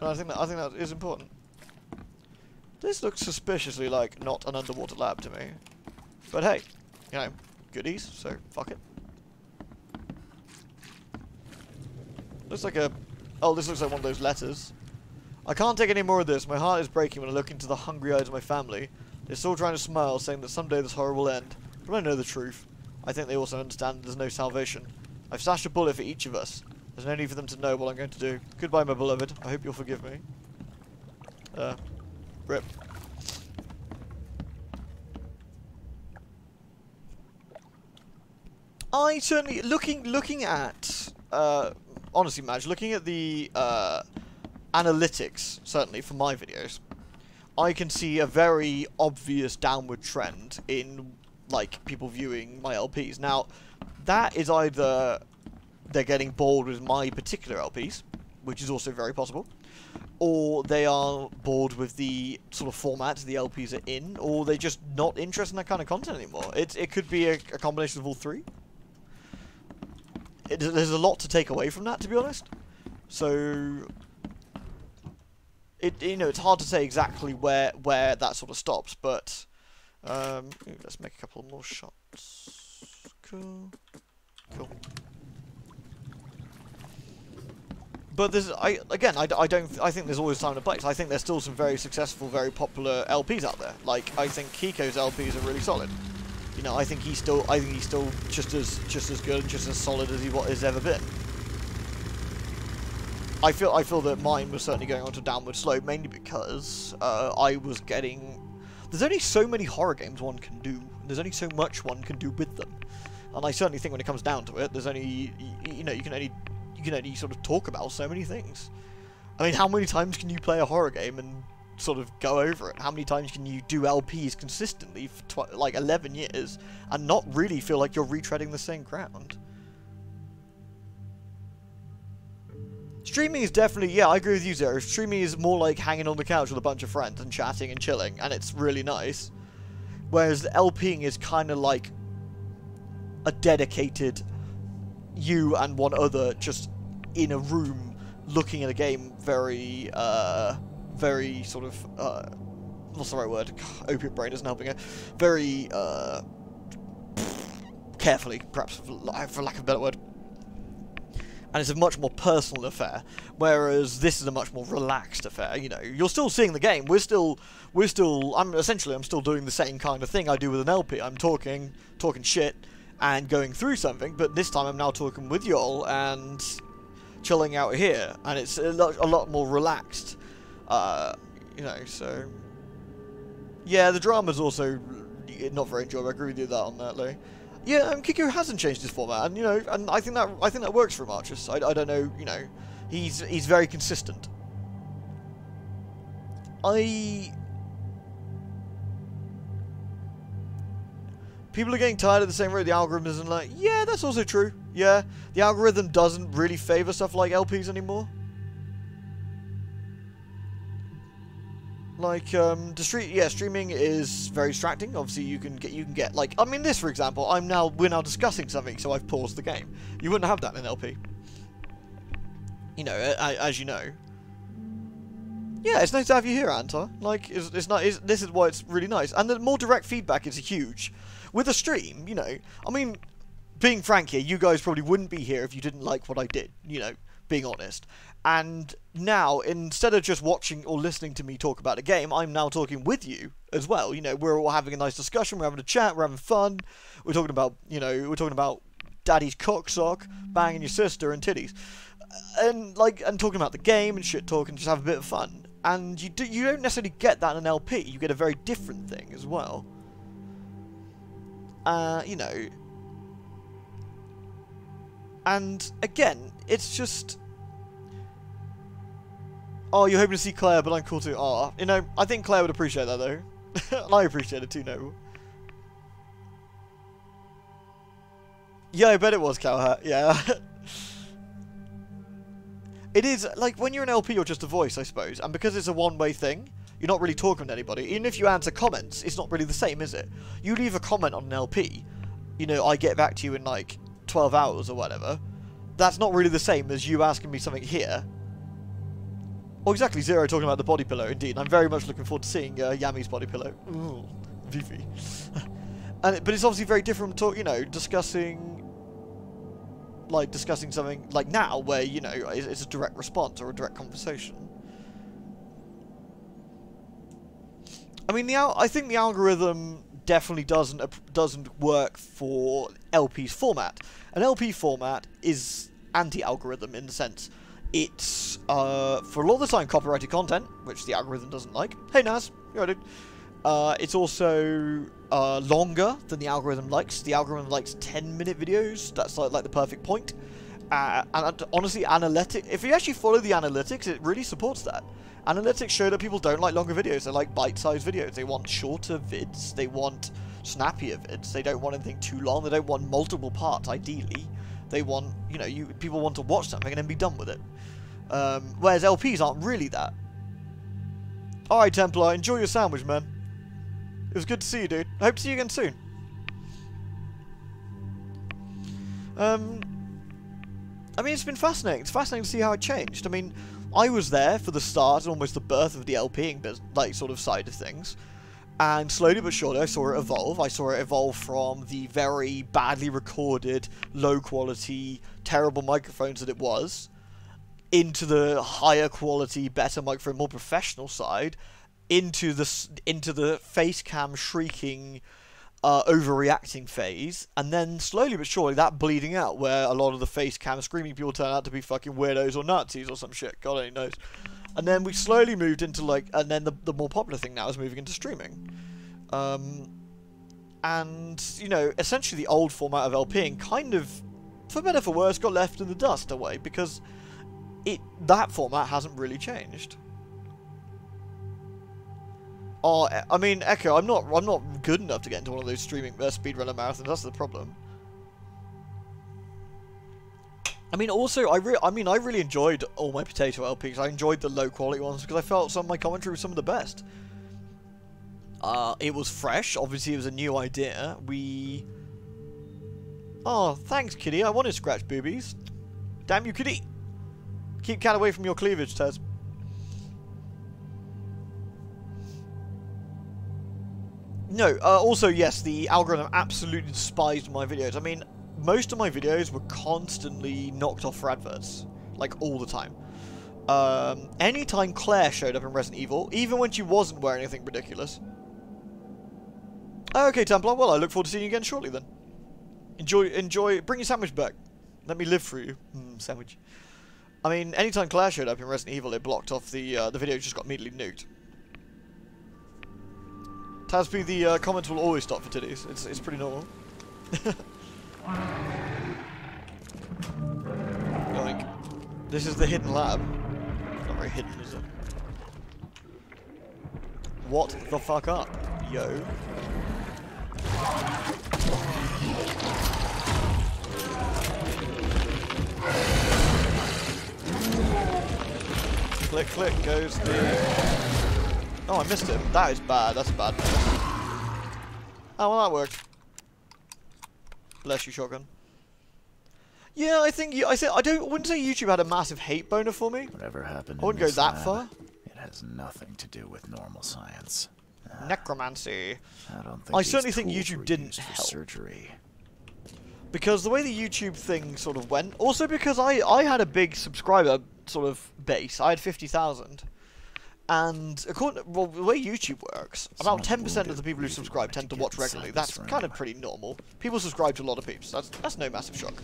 S1: And I think that is important. This looks suspiciously like not an underwater lab to me, but hey, you know, goodies, so fuck it. Looks like a. Oh, this looks like one of those letters. I can't take any more of this. My heart is breaking when I look into the hungry eyes of my family. They're still trying to smile, saying that someday this horror will end. But I know the truth. I think they also understand that there's no salvation. I've stashed a bullet for each of us. There's no need for them to know what I'm going to do. Goodbye, my beloved. I hope you'll forgive me. Rip. I certainly... Looking at... honestly, Madge, looking at the analytics, certainly for my videos, I can see a very obvious downward trend in, like, people viewing my LPs. Now, that is either they're getting bored with my particular LPs, which is also very possible, or they are bored with the sort of format the LPs are in, or they're just not interested in that kind of content anymore. It could be a combination of all three. There's a lot to take away from that, to be honest. So, you know, it's hard to say exactly where that sort of stops. But let's make a couple more shots. Cool. But I think there's always time to play. I think there's still some very successful, very popular LPs out there. Like, I think Kiko's LPs are really solid. You know, I think he's still just as good and just as solid as he has ever been. I feel that mine was certainly going on to a downward slope, mainly because I was getting. There's only so many horror games one can do. There's only so much one can do with them, and I certainly think when it comes down to it, there's only you can only sort of talk about so many things. I mean, how many times can you play a horror game and sort of go over it? How many times can you do LPs consistently for like 11 years and not really feel like you're retreading the same ground? Streaming is definitely, yeah, I agree with you, Zero. Streaming is more like hanging on the couch with a bunch of friends and chatting and chilling, and it's really nice. Whereas LPing is kind of like a dedicated you and one other just in a room looking at a game very sort of, what's the right word? Opiate brain isn't helping it. Very, carefully, perhaps, for lack of a better word. And it's a much more personal affair, whereas this is a much more relaxed affair. You know, you're still seeing the game. I'm still doing the same kind of thing I do with an LP. I'm talking shit and going through something, but this time I'm now talking with y'all and chilling out here, and it's a lot more relaxed. You know, so yeah, the drama's also not very enjoyable. I agree with you on that, Lee. Yeah, Kiko hasn't changed his format, and you know, and I think that works for him. Archers. I don't know, you know, he's very consistent. People are getting tired of the same rate the algorithm isn't like, yeah, that's also true. Yeah, the algorithm doesn't really favor stuff like LPs anymore. Like, streaming is very distracting. Obviously, you can get like, I mean, this for example, we're now discussing something, so I've paused the game. You wouldn't have that in LP. You know, as you know. Yeah, it's nice to have you here, Anta. Like, it's nice. This is why it's really nice, and the more direct feedback is huge. With a stream, you know, I mean, being frank here, you guys probably wouldn't be here if you didn't like what I did. You know, being honest. And now, instead of just watching or listening to me talk about a game, I'm now talking with you as well. You know, we're all having a nice discussion, we're having a chat, we're having fun. We're talking about, you know, we're talking about daddy's cocksock, banging your sister and titties. And, like, and talking about the game and shit talk and just have a bit of fun. And you don't necessarily get that in an LP. You get a very different thing as well. You know. And, again, it's just... Oh, you're hoping to see Claire, but I'm cool too. Oh, you know, I think Claire would appreciate that, though. And I appreciate it too, Noble. Yeah, I bet it was Cowhat, yeah. It is, like, when you're an LP, you're just a voice, I suppose. And because it's a one-way thing, you're not really talking to anybody. Even if you answer comments, it's not really the same, is it? You leave a comment on an LP, you know, I get back to you in, like, 12 hours or whatever. That's not really the same as you asking me something here. Oh, exactly, Zero talking about the body pillow, indeed. I'm very much looking forward to seeing Yami's body pillow. Ooh, Vivi. But it's obviously very different from, you know, discussing something like now, where, you know, it's a direct response or a direct conversation. I mean, I think the algorithm definitely doesn't work for LP's format. An LP format is anti-algorithm in the sense it's for a lot of the time copyrighted content, which the algorithm doesn't like. Hey Naz, you're right, dude. It's also longer than the algorithm likes. The algorithm likes 10-minute videos. That's like the perfect point. And honestly, if you actually follow the analytics, it really supports that. Analytics show that people don't like longer videos. They like bite-sized videos. They want shorter vids. They want snappier vids. They don't want anything too long. They don't want multiple parts, ideally. They want, you know, people want to watch something and then be done with it. Whereas LPs aren't really that. Alright, Templar, enjoy your sandwich, man. It was good to see you, dude. I hope to see you again soon. I mean, it's been fascinating. It's fascinating to see how it changed. I mean, I was there for the start and almost the birth of the LPing, like, sort of side of things. And slowly but surely I saw it evolve. I saw it evolve from the very badly recorded, low-quality, terrible microphones that it was, into the higher quality, better microphone, more professional side, into the face cam shrieking, overreacting phase, and then slowly but surely that bleeding out, where a lot of the face cam screaming people turn out to be fucking weirdos or Nazis or some shit. God only knows. And then we slowly moved into, like, and then the more popular thing now is moving into streaming. And, you know, essentially the old format of LPing kind of, for better or for worse, got left in the dust away, because that format hasn't really changed. Oh, I mean, Echo, I'm not good enough to get into one of those streaming speedrunner marathons. That's the problem. I mean, also, I really enjoyed all my potato LPs. I enjoyed the low-quality ones because I felt some of my commentary was some of the best. It was fresh. Obviously, it was a new idea. Oh, thanks, kitty. I wanted scratch boobies. Damn you, kitty. Keep cat away from your cleavage, Tez. No, also, yes, the algorithm absolutely despised my videos. I mean, most of my videos were constantly knocked off for adverts. Like, all the time. Anytime Claire showed up in Resident Evil, even when she wasn't wearing anything ridiculous. Okay, Templar, well, I look forward to seeing you again shortly, then. Enjoy, bring your sandwich back. Let me live for you. Sandwich. I mean, anytime Claire showed up in Resident Evil, it blocked off the video just got immediately nuked. Tasby, the comments will always stop for titties. It's pretty normal. Like, this is the hidden lab. It's not very hidden, is it? What the fuck up, yo? Click, click goes the... Oh, I missed him. That is bad. That's bad. Oh, well, that worked. Bless you, shotgun. Yeah, I think I wouldn't say YouTube had a massive hate boner for me.
S2: Whatever happened
S1: I wouldn't go that far.
S2: It has nothing to do with normal science.
S1: Necromancy.
S2: I
S1: certainly think YouTube didn't
S2: for
S1: help.
S2: surgery.
S1: Because the way the YouTube thing sort of went, also because I had a big subscriber sort of base. I had 50,000. And according to, well, the way YouTube works, about 10% of the people who subscribe tend to watch regularly. That's kind of pretty normal. People subscribe to a lot of peeps. That's no massive shock.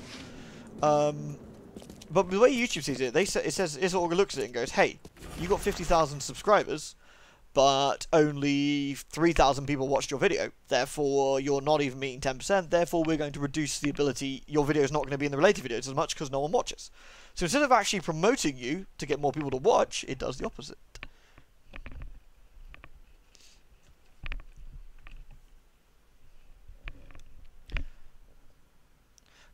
S1: But the way YouTube sees it, it sort of looks at it and goes, hey, you got 50,000 subscribers, but only 3,000 people watched your video. Therefore, you're not even meeting 10%. Therefore, we're going to reduce the ability. Your video is not going to be in the related videos as much because no one watches. So instead of actually promoting you to get more people to watch, it does the opposite.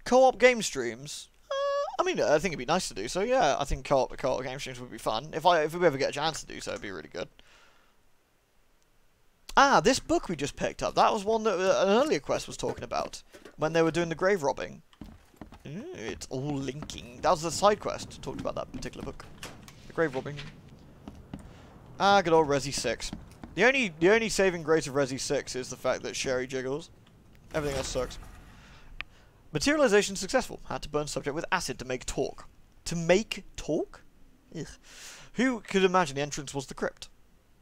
S1: Co-op game streams. I mean, I think it'd be nice to do so. Yeah, I think co-op game streams would be fun. If we ever get a chance to do so, it'd be really good. Ah, this book we just picked up. That was one that an earlier quest was talking about when they were doing the grave robbing. It's all linking. That was the side quest. Talked about that particular book. The grave robbing. Ah, good old Resi 6. The only saving grace of Resi 6 is the fact that Sherry jiggles. Everything else sucks. Materialization successful. Had to burn subject with acid to make talk. To make talk? Ugh. Who could imagine the entrance was the crypt?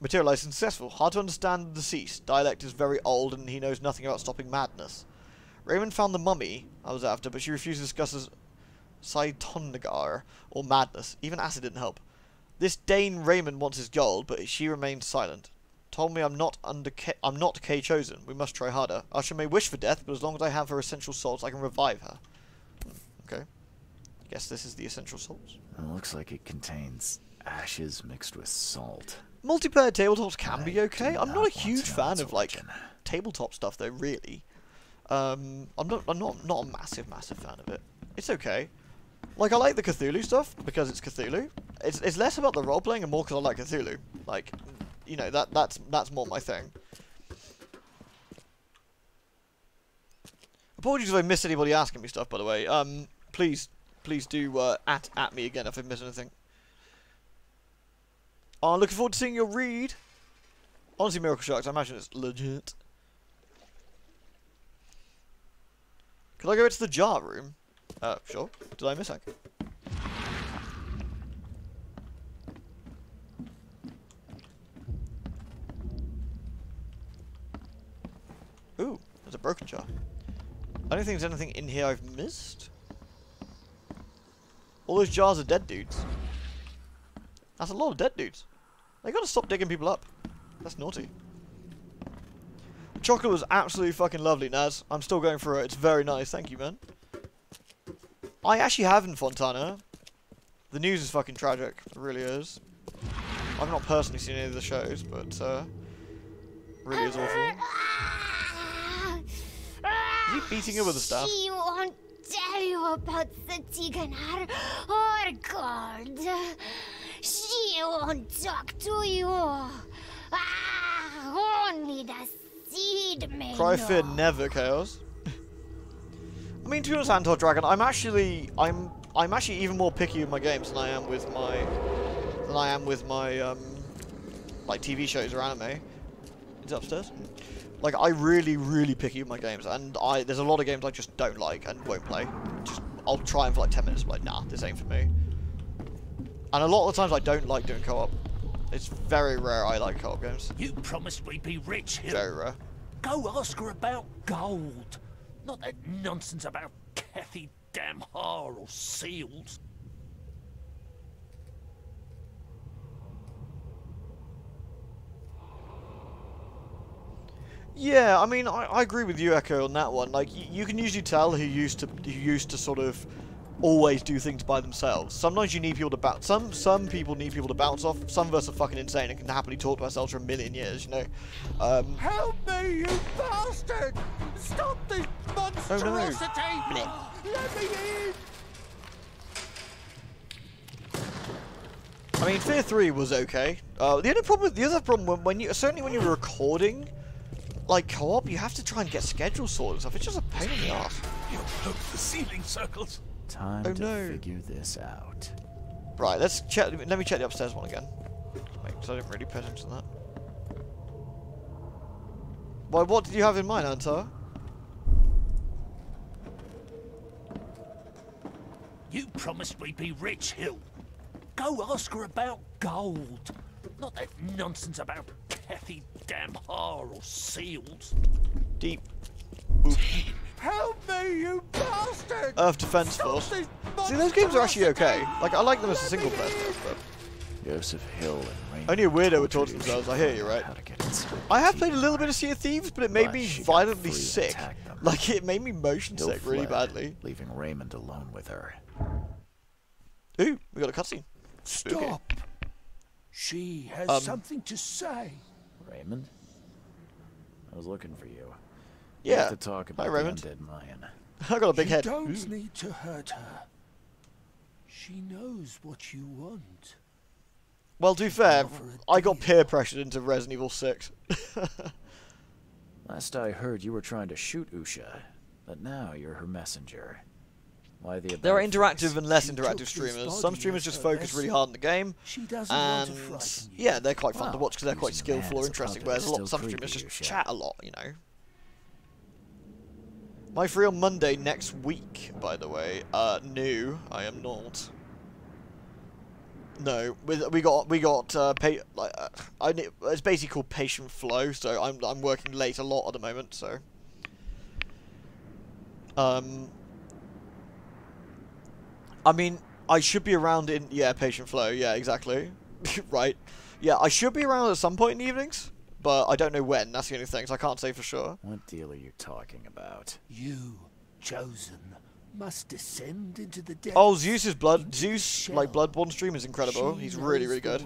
S1: Materialization successful. Hard to understand the deceased. Dialect is very old and he knows nothing about stopping madness. Raymond found the mummy I was after, but she refused to discuss as Saitonagar or madness. Even acid didn't help. This Dane Raymond wants his gold, but she remained silent. Told me I'm not K chosen. We must try harder. Usher may wish for death, but as long as I have her essential souls, I can revive her. Okay. Guess this is the essential souls.
S2: It looks like it contains ashes mixed with salt.
S1: Multiplayer tabletops can be okay. I'm not a huge fan of like
S2: origin.
S1: tabletop stuff though, really. I'm not a massive fan of it. It's okay. Like I like the Cthulhu stuff because it's Cthulhu. It's less about the role playing and more because I like Cthulhu. Like, you know, that's more my thing. Apologies if I missed anybody asking me stuff, by the way. Please do at me again if I missed anything. Oh, looking forward to seeing your read. Honestly, Miracle Sharks, I imagine it's legit. Could I go into the jar room? Sure. Did I miss that? Ooh, there's a broken jar. I don't think there's anything in here I've missed. All those jars are dead dudes. That's a lot of dead dudes. They gotta stop digging people up. That's naughty. The chocolate was absolutely fucking lovely, Naz. I'm still going for it. It's very nice. Thank you, man. I actually have in Fontana. The news is fucking tragic. It really is. I've not personally seen any of the shows, but really is awful. Is he beating her with a staff?
S3: She won't tell you about the Tiganar or gold. She won't talk to you. Only the seed may
S1: Cry
S3: know.
S1: fear never, Chaos. I mean, to be honest, Antar Dragon, I'm actually even more picky with my games than I am with my like TV shows or anime. Is it upstairs? Like, I really picky with my games, and there's a lot of games I just don't like and won't play. I'll try them for like 10 minutes, but like, nah, this ain't for me. And a lot of the times I don't like doing co-op. It's very rare I like co-op games.
S4: You promised we'd be rich, Hill.
S1: Very rare.
S4: Go ask her about gold. Not that nonsense about Kathy damn har or seals.
S1: Yeah, I mean, I agree with you, Echo, on that one. Like, you can usually tell who used to sort of always do things by themselves. Sometimes you need people to bounce. Some people need people to bounce off. Some of us are fucking insane and can happily talk to ourselves for a million years, you know.
S5: Help me, you bastard! Stop this monstrosity!
S1: Oh, no.
S5: Let me in!
S1: I mean, Fear 3 was okay. The other problem when you certainly when you're recording, like co-op, you have to try and get schedule sorted and stuff. It's just a pain in the ass.
S4: Look, the ceiling circles.
S2: Time to figure this out.
S1: Right, let's check. Let me check the upstairs one again. Because I didn't really pay attention to that. Well, what did you have in mind, Antar?
S5: You promised we'd be rich, Hill. Go ask her about gold. Not that nonsense about Kathy damn har or seals.
S1: Deep. Boop.
S5: Help me, you bastard!
S1: Earth Defense Force. See, those games are actually okay. Like, I like them as a single player stuff, but...
S2: Joseph Hill and Raymond.
S1: Only a weirdo would talk to themselves, I hear you, right? I have played a little bit of Sea of Thieves, but it made me violently sick. Like, it made me motion sick really badly.
S2: Leaving Raymond alone with her.
S1: Ooh, we got a cutscene.
S5: Stop! She has something to say.
S2: Raymond? I was looking for you.
S1: Yeah.
S2: We have to talk about
S1: Hi,
S2: the
S1: Raymond.
S2: undead Mayan.
S1: I got a big head.
S5: You don't need to hurt her. She knows what you want.
S1: Well, to be fair, I got peer pressured into Resident Evil 6.
S2: Last I heard, you were trying to shoot Usha, but now you're her messenger. Why the
S1: There are
S2: about
S1: interactive
S2: face?
S1: and less interactive streamers. Some streamers just focus really hard on the game, and yeah, they're quite fun to watch because they're quite
S2: using a man
S1: skillful or
S2: as a
S1: interesting.
S2: puppet
S1: Whereas
S2: is
S1: a lot of
S2: still
S1: some streamers
S2: creepy,
S1: just
S2: Usha.
S1: chat a lot, you know. My free on Monday next week, by the way. New, I am not. No, we got it's basically called patient flow. So I'm working late a lot at the moment. So I mean, I should be around in patient flow. Yeah, exactly. Right. Yeah, I should be around at some point in the evenings, but I don't know when. That's the only thing. So I can't say for sure.
S2: What deal are you talking about?
S5: You, chosen, must descend into the depths.
S1: Oh, Zeus's like Bloodborne stream is incredible. He's really, really good.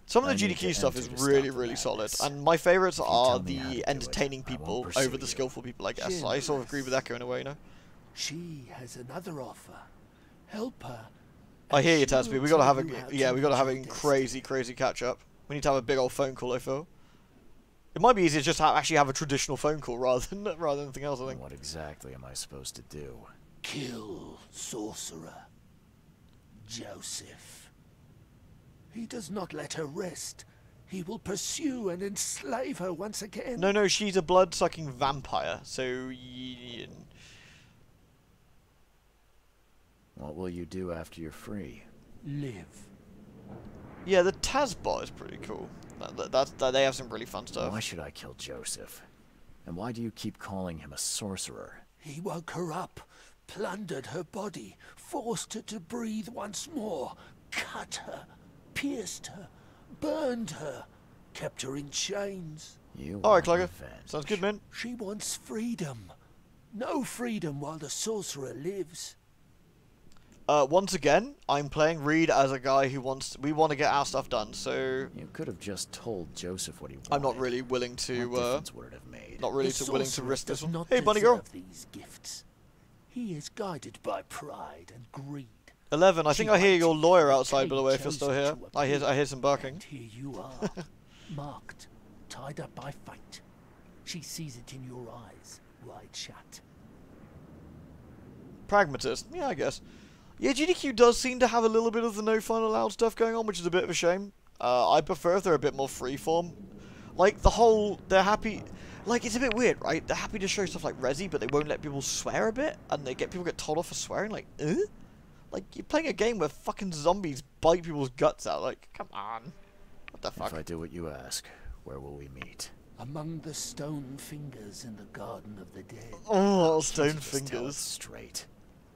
S1: Some of the GDQ stuff is really solid, and my favourites are the entertaining people over the skillful people, I guess. I sort of agree with Echo in a way, you know?
S5: She has another offer. Help her.
S1: I hear you, Tasby. We gotta have a crazy catch up. We need to have a big old phone call, I feel. It might be easier just to actually have a traditional phone call rather than anything else, I think.
S2: What exactly am I supposed to do?
S5: Kill sorcerer Joseph. He does not let her rest. He will pursue and enslave her once again.
S1: No, she's a blood-sucking vampire, so...
S2: What will you do after you're free?
S5: Live.
S1: Yeah, the Tazbot is pretty cool. They have some really fun stuff.
S2: Why should I kill Joseph? And why do you keep calling him a sorcerer?
S5: He woke her up, plundered her body, forced her to breathe once more, cut her, pierced her, burned her, kept her in chains.
S1: Alright, Clogger. Sounds good, man.
S5: She wants freedom. No freedom while the sorcerer lives.
S1: Once again, I'm playing Reed as a guy who we want to get our stuff done, so...
S2: You could have just told Joseph what he wanted.
S1: I'm not really willing to,
S2: What difference would it have made?
S1: not really willing to risk this one. Hey,
S5: Hey,
S1: bunny girl!
S5: these gifts. He is guided by pride and greed.
S1: 11, I think I hear your lawyer outside, by the way, if you're
S5: Chose
S1: still here.
S5: to
S1: I hear some barking.
S5: And here you are, marked, tied up by fate. She sees it in your eyes, wide shut.
S1: Pragmatist. Yeah, I guess. Yeah, GDQ does seem to have a little bit of the no fun allowed stuff going on, which is a bit of a shame. I prefer if they're a bit more freeform. Like, they're happy... Like, it's a bit weird, right? They're happy to show stuff like Resi, but they won't let people swear a bit, and people get told off for swearing, like, Like, you're playing a game where fucking zombies bite people's guts out, like, come on. What the fuck?
S2: If I do what you ask, where will we meet?
S5: Among the stone fingers in the Garden of the Dead.
S1: Oh, stone
S2: Just tell it
S1: fingers.
S2: straight.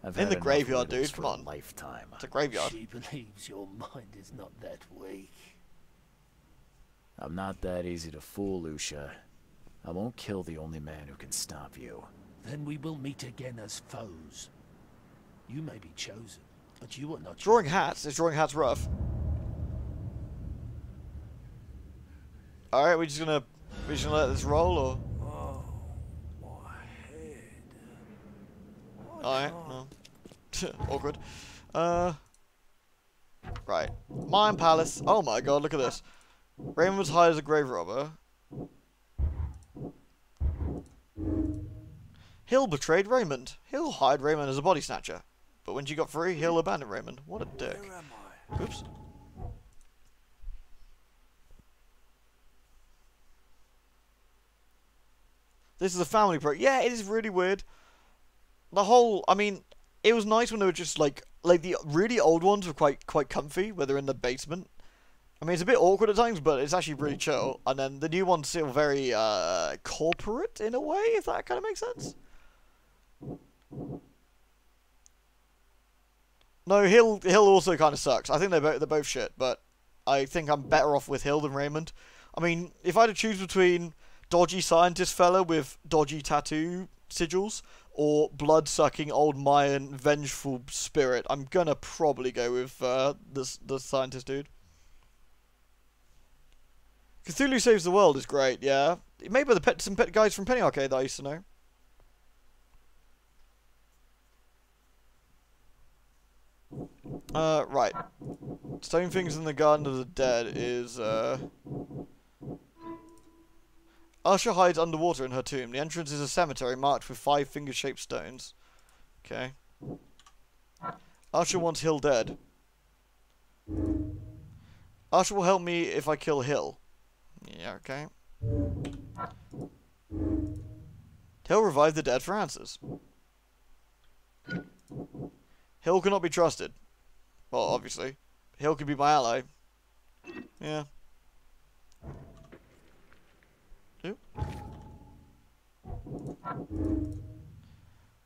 S2: I've
S1: In
S2: had
S1: the
S2: enough
S1: graveyard,
S2: riddles
S1: dude,
S2: for
S1: come
S2: a
S1: on.
S2: lifetime.
S1: It's a graveyard.
S5: She believes your mind is not that weak.
S2: I'm not that easy to fool, Lucia. I won't kill the only man who can stop you.
S5: Then we will meet again as foes. You may be chosen, but you are not
S1: Drawing hats? Is drawing hats rough? Alright, we're just gonna let this roll, or?
S5: Oh, my head.
S1: Alright, no. Awkward. Right. Mine Palace. Oh my god, look at this. Raymond was hired as a grave robber. Hill betrayed Raymond. Hill hired Raymond as a body snatcher. But when she got free, Hill abandoned Raymond. What a dick.
S5: Where am I?
S1: Oops. This is a family pro. Yeah, it is really weird. The whole, I mean, it was nice when they were just like the really old ones were quite comfy, where they're in the basement. I mean, it's a bit awkward at times, but it's actually really chill. And then the new ones feel very corporate in a way, if that kind of makes sense. No, Hill also kind of sucks. I think they're both shit, but I think I'm better off with Hill than Raymond. I mean, if I had to choose between dodgy scientist fella with dodgy tattoo sigils or blood-sucking old Mayan vengeful spirit, I'm gonna probably go with the scientist dude. Cthulhu Saves the World is great, yeah. Made by some pet guys from Penny Arcade that I used to know. Right. Stone Things in the Garden of the Dead is, Usher hides underwater in her tomb. The entrance is a cemetery marked with 5 finger-shaped stones. Okay. Usher wants Hill dead. Usher will help me if I kill Hill. Yeah, okay. Hill revived the dead for answers. Hill cannot be trusted. Well, obviously. Hill could be my ally. Yeah. Who?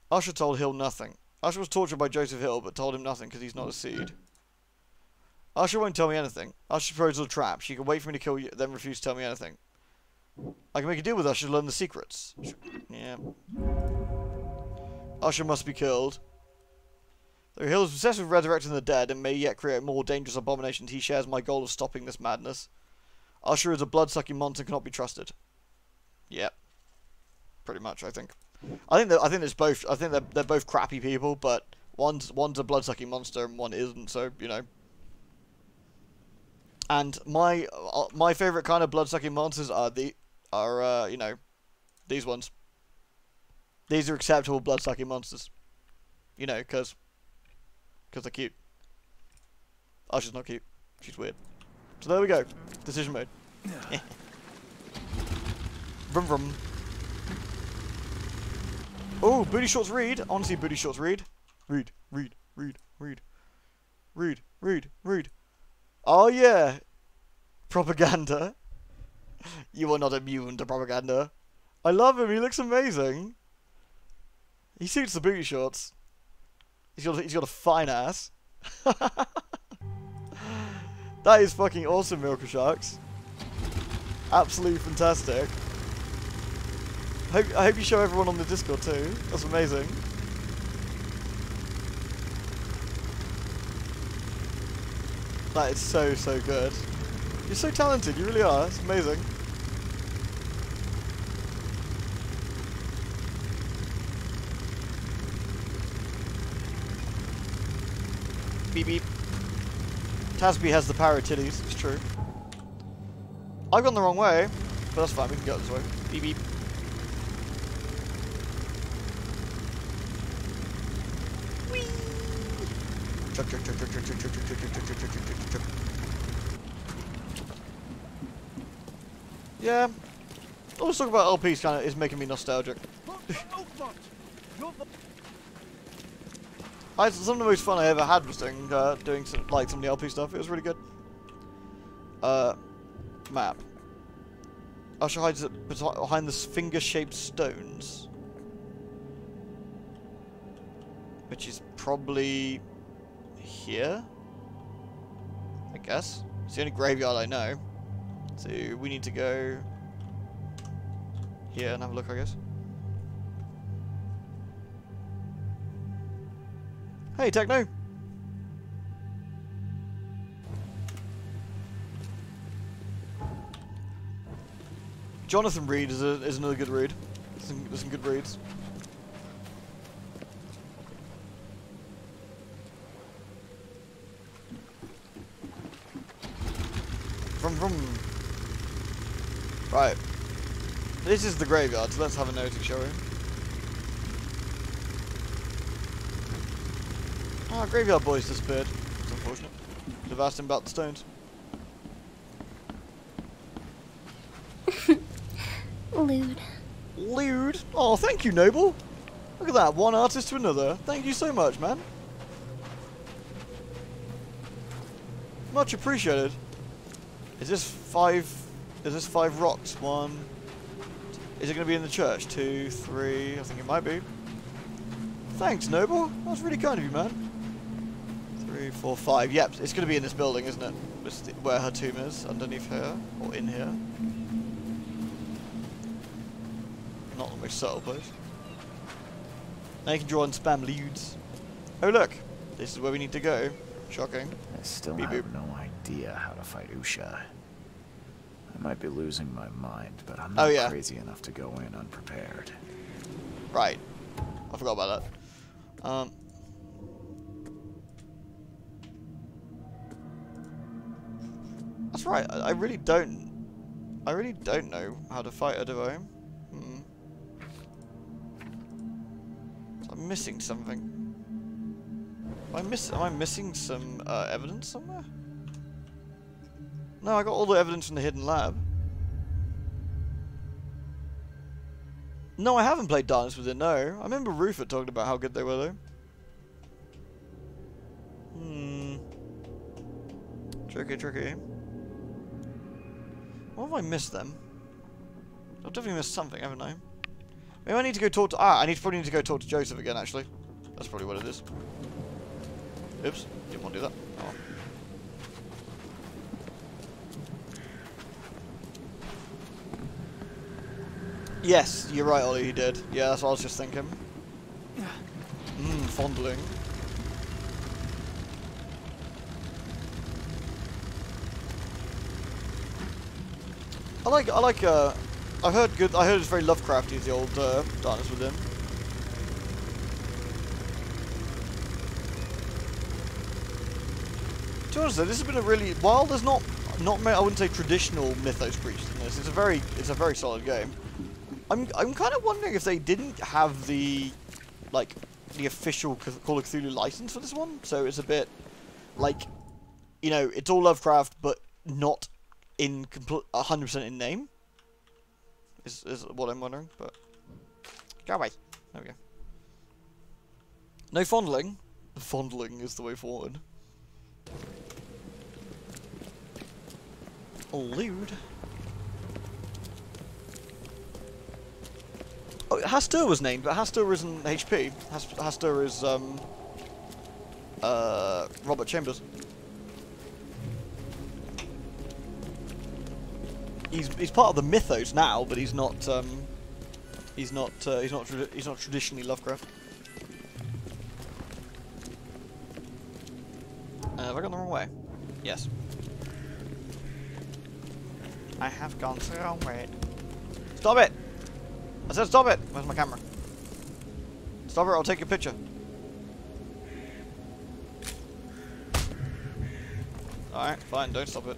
S1: Usher told Hill nothing. Usher was tortured by Joseph Hill, but told him nothing because he's not a seed. Usher won't tell me anything. Usher's proposal a trap. She can wait for me to kill you, then refuse to tell me anything. I can make a deal with Usher to learn the secrets. Yeah. Usher must be killed. Though Hill is obsessed with resurrecting the dead and may yet create more dangerous abominations, he shares my goal of stopping this madness. Usher is a blood-sucking monster and cannot be trusted. Yep. Pretty much, I think. I think there's both. I think they're both crappy people, but one's a blood-sucking monster and one isn't. So you know. And my favorite kind of blood-sucking monsters are you know, these ones. These are acceptable blood-sucking monsters. You know, because they're cute. Usher's not cute. She's weird. So there we go. Decision mode. Vroom vroom. Oh, booty shorts read. Honestly, booty shorts read. Read. Oh yeah. Propaganda. You are not immune to propaganda. I love him. He looks amazing. He suits the booty shorts. He's got a fine ass. That is fucking awesome, Milker Sharks. Absolutely fantastic. I hope you show everyone on the Discord too. That's amazing. That is so good. You're so talented, you really are. It's amazing. Beep beep. Tasby has the power of titties, it's true. I've gone the wrong way, but that's fine, we can go this way. Beep beep. Whee! Chuck. Yeah. Always talk about LPs kind of is making me nostalgic. Some of the most fun I ever had was doing some of the LP stuff. It was really good. Map. Usher hides it behind the finger-shaped stones, which is probably here. I guess it's the only graveyard I know. So we need to go here and have a look, I guess. Hey, Techno! Jonathan Reed is another good read. There's some good reads. Vroom, vroom. Right. This is the graveyard, so let's have a nosy, shall we? Ah, graveyard boy's disappeared. It's unfortunate. Could have asked him about the stones.
S3: Lewd.
S1: Lewd? Oh, thank you, Noble. Look at that, one artist to another. Thank you so much, man. Much appreciated. Is this five rocks? One. Is it going to be in the church? 2, 3. I think it might be. Thanks, Noble. That's really kind of you, man. 3, 4, 5. Yep, it's going to be in this building, isn't it? It's where her tomb is, underneath here, or in here. Not the most subtle place. Now you can draw and spam leads. Oh look, this is where we need to go. Shocking.
S2: I still
S1: Beep,
S2: have
S1: boop.
S2: no idea how to fight Usha. I might be losing my mind, but I'm not crazy enough to go in unprepared.
S1: Right. I forgot about that. That's right. I really don't know how to fight her, do I? So I'm missing something. Am I missing some evidence somewhere? No, I got all the evidence from the hidden lab. No, I haven't played Darkness Within, no. I remember Rufus talking about how good they were, though. Tricky, tricky. What have I missed, then? I've definitely missed something, haven't I? Maybe I need to go talk to... probably need to go talk to Joseph again, actually. That's probably what it is. Oops, didn't want to do that. Oh. Yes, you're right, Ollie, he did. Yeah, that's what I was just thinking. Fondling. I heard it's very Lovecrafty, the old Darkness Within. To be honest though, this has been a really, while there's not I wouldn't say traditional mythos creatures in this, it's a very solid game. I'm kind of wondering if they didn't have the official Call of Cthulhu license for this one, so it's a bit like, you know, it's all Lovecraft but not in 100% in name. Is what I'm wondering, but go away. There we go. No fondling. Fondling is the way forward. Lewd. Oh, Hastur was named, but Hastur isn't HP. Hastur is Robert Chambers. He's part of the mythos now, but he's not traditionally Lovecraft. Have I gone the wrong way? Yes. I have gone the wrong way. Stop it! I said stop it! Where's my camera? Stop it, I'll take your picture. Alright, fine, don't stop it.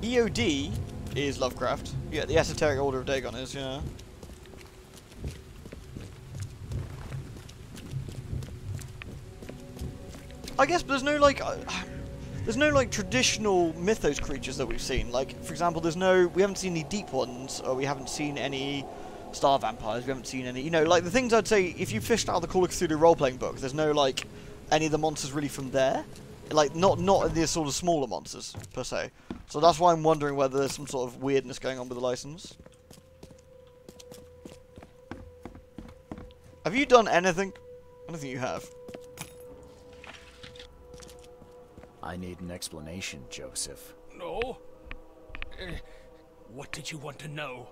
S1: EOD is Lovecraft. Yeah, the Esoteric Order of Dagon is, yeah. I guess, but there's no like traditional mythos creatures that we've seen. Like, for example, we haven't seen any deep ones, or we haven't seen any star vampires. We haven't seen any, you know, like the things I'd say. If you fished out the Call of Cthulhu role-playing book, there's no like any of the monsters really from there. Like, not the sort of smaller monsters per se. So that's why I'm wondering whether there's some sort of weirdness going on with the license. Have you done anything? I don't think you have.
S2: I need an explanation, Joseph.
S4: No? What did you want to know?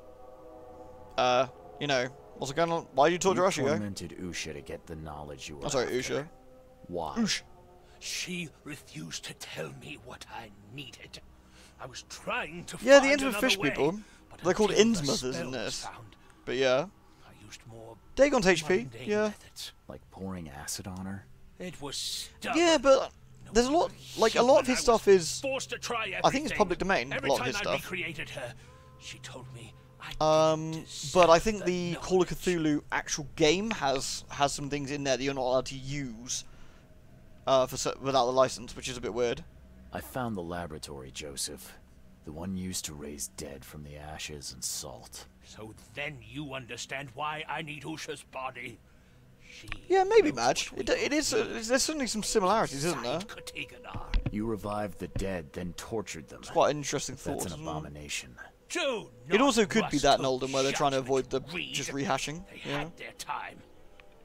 S1: You know, what's going on? Why did you talk to Russia,
S2: You tormented Usha to get the knowledge you were
S1: I'm sorry,
S2: after.
S1: Usha.
S2: Why?
S1: Oosh.
S4: She refused to tell me what I needed. I was trying to
S1: Yeah,
S4: find
S1: the Intimate
S4: another
S1: Fish
S4: way,
S1: people.
S4: but
S1: They're called
S4: until the
S1: Innsmouthers in
S4: spell was
S1: this.
S4: found,
S1: But yeah.
S4: I used more
S1: Dagon's HP,
S4: mundane
S1: yeah.
S4: methods.
S2: Like pouring acid on her?
S4: It was stubborn.
S1: Yeah, but
S4: No
S1: there's a lot, like a lot of his stuff is,
S4: forced to try everything.
S1: I think it's public domain.
S4: Every
S1: A lot of
S4: time
S1: his
S4: I
S1: stuff.
S4: recreated her, she told me
S1: But I think the Call of Cthulhu actual game has some things in there that you're not allowed to use without the license, which is a bit weird.
S2: I found the laboratory, Joseph. The one used to raise dead from the ashes and salt.
S4: So then you understand why I need Usha's body.
S1: Yeah, maybe, Madge. There's certainly some similarities, isn't there?
S2: You revived the dead, then tortured them.
S1: It's quite an interesting thought.
S2: That's an abomination.
S1: It also could be that in Oldham where they're trying to avoid the just rehashing.
S4: They had their time.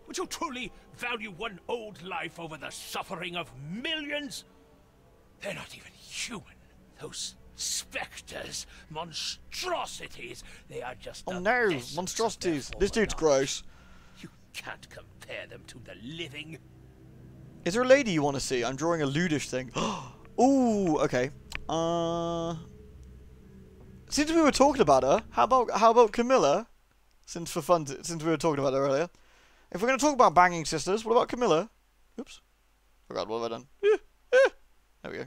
S4: Would you truly value one old life over the suffering of millions? They're not even human. Those specters, monstrosities. They are just.
S1: Oh no, monstrosities! This dude's gross.
S4: You can't compare them to the living.
S1: Is there a lady you want to see? I'm drawing a lewdish thing. Ooh, okay. Since we were talking about her, how about Camilla? Since we were talking about her earlier. If we're going to talk about banging sisters, what about Camilla? Oops. Oh god, what have I done? There we go.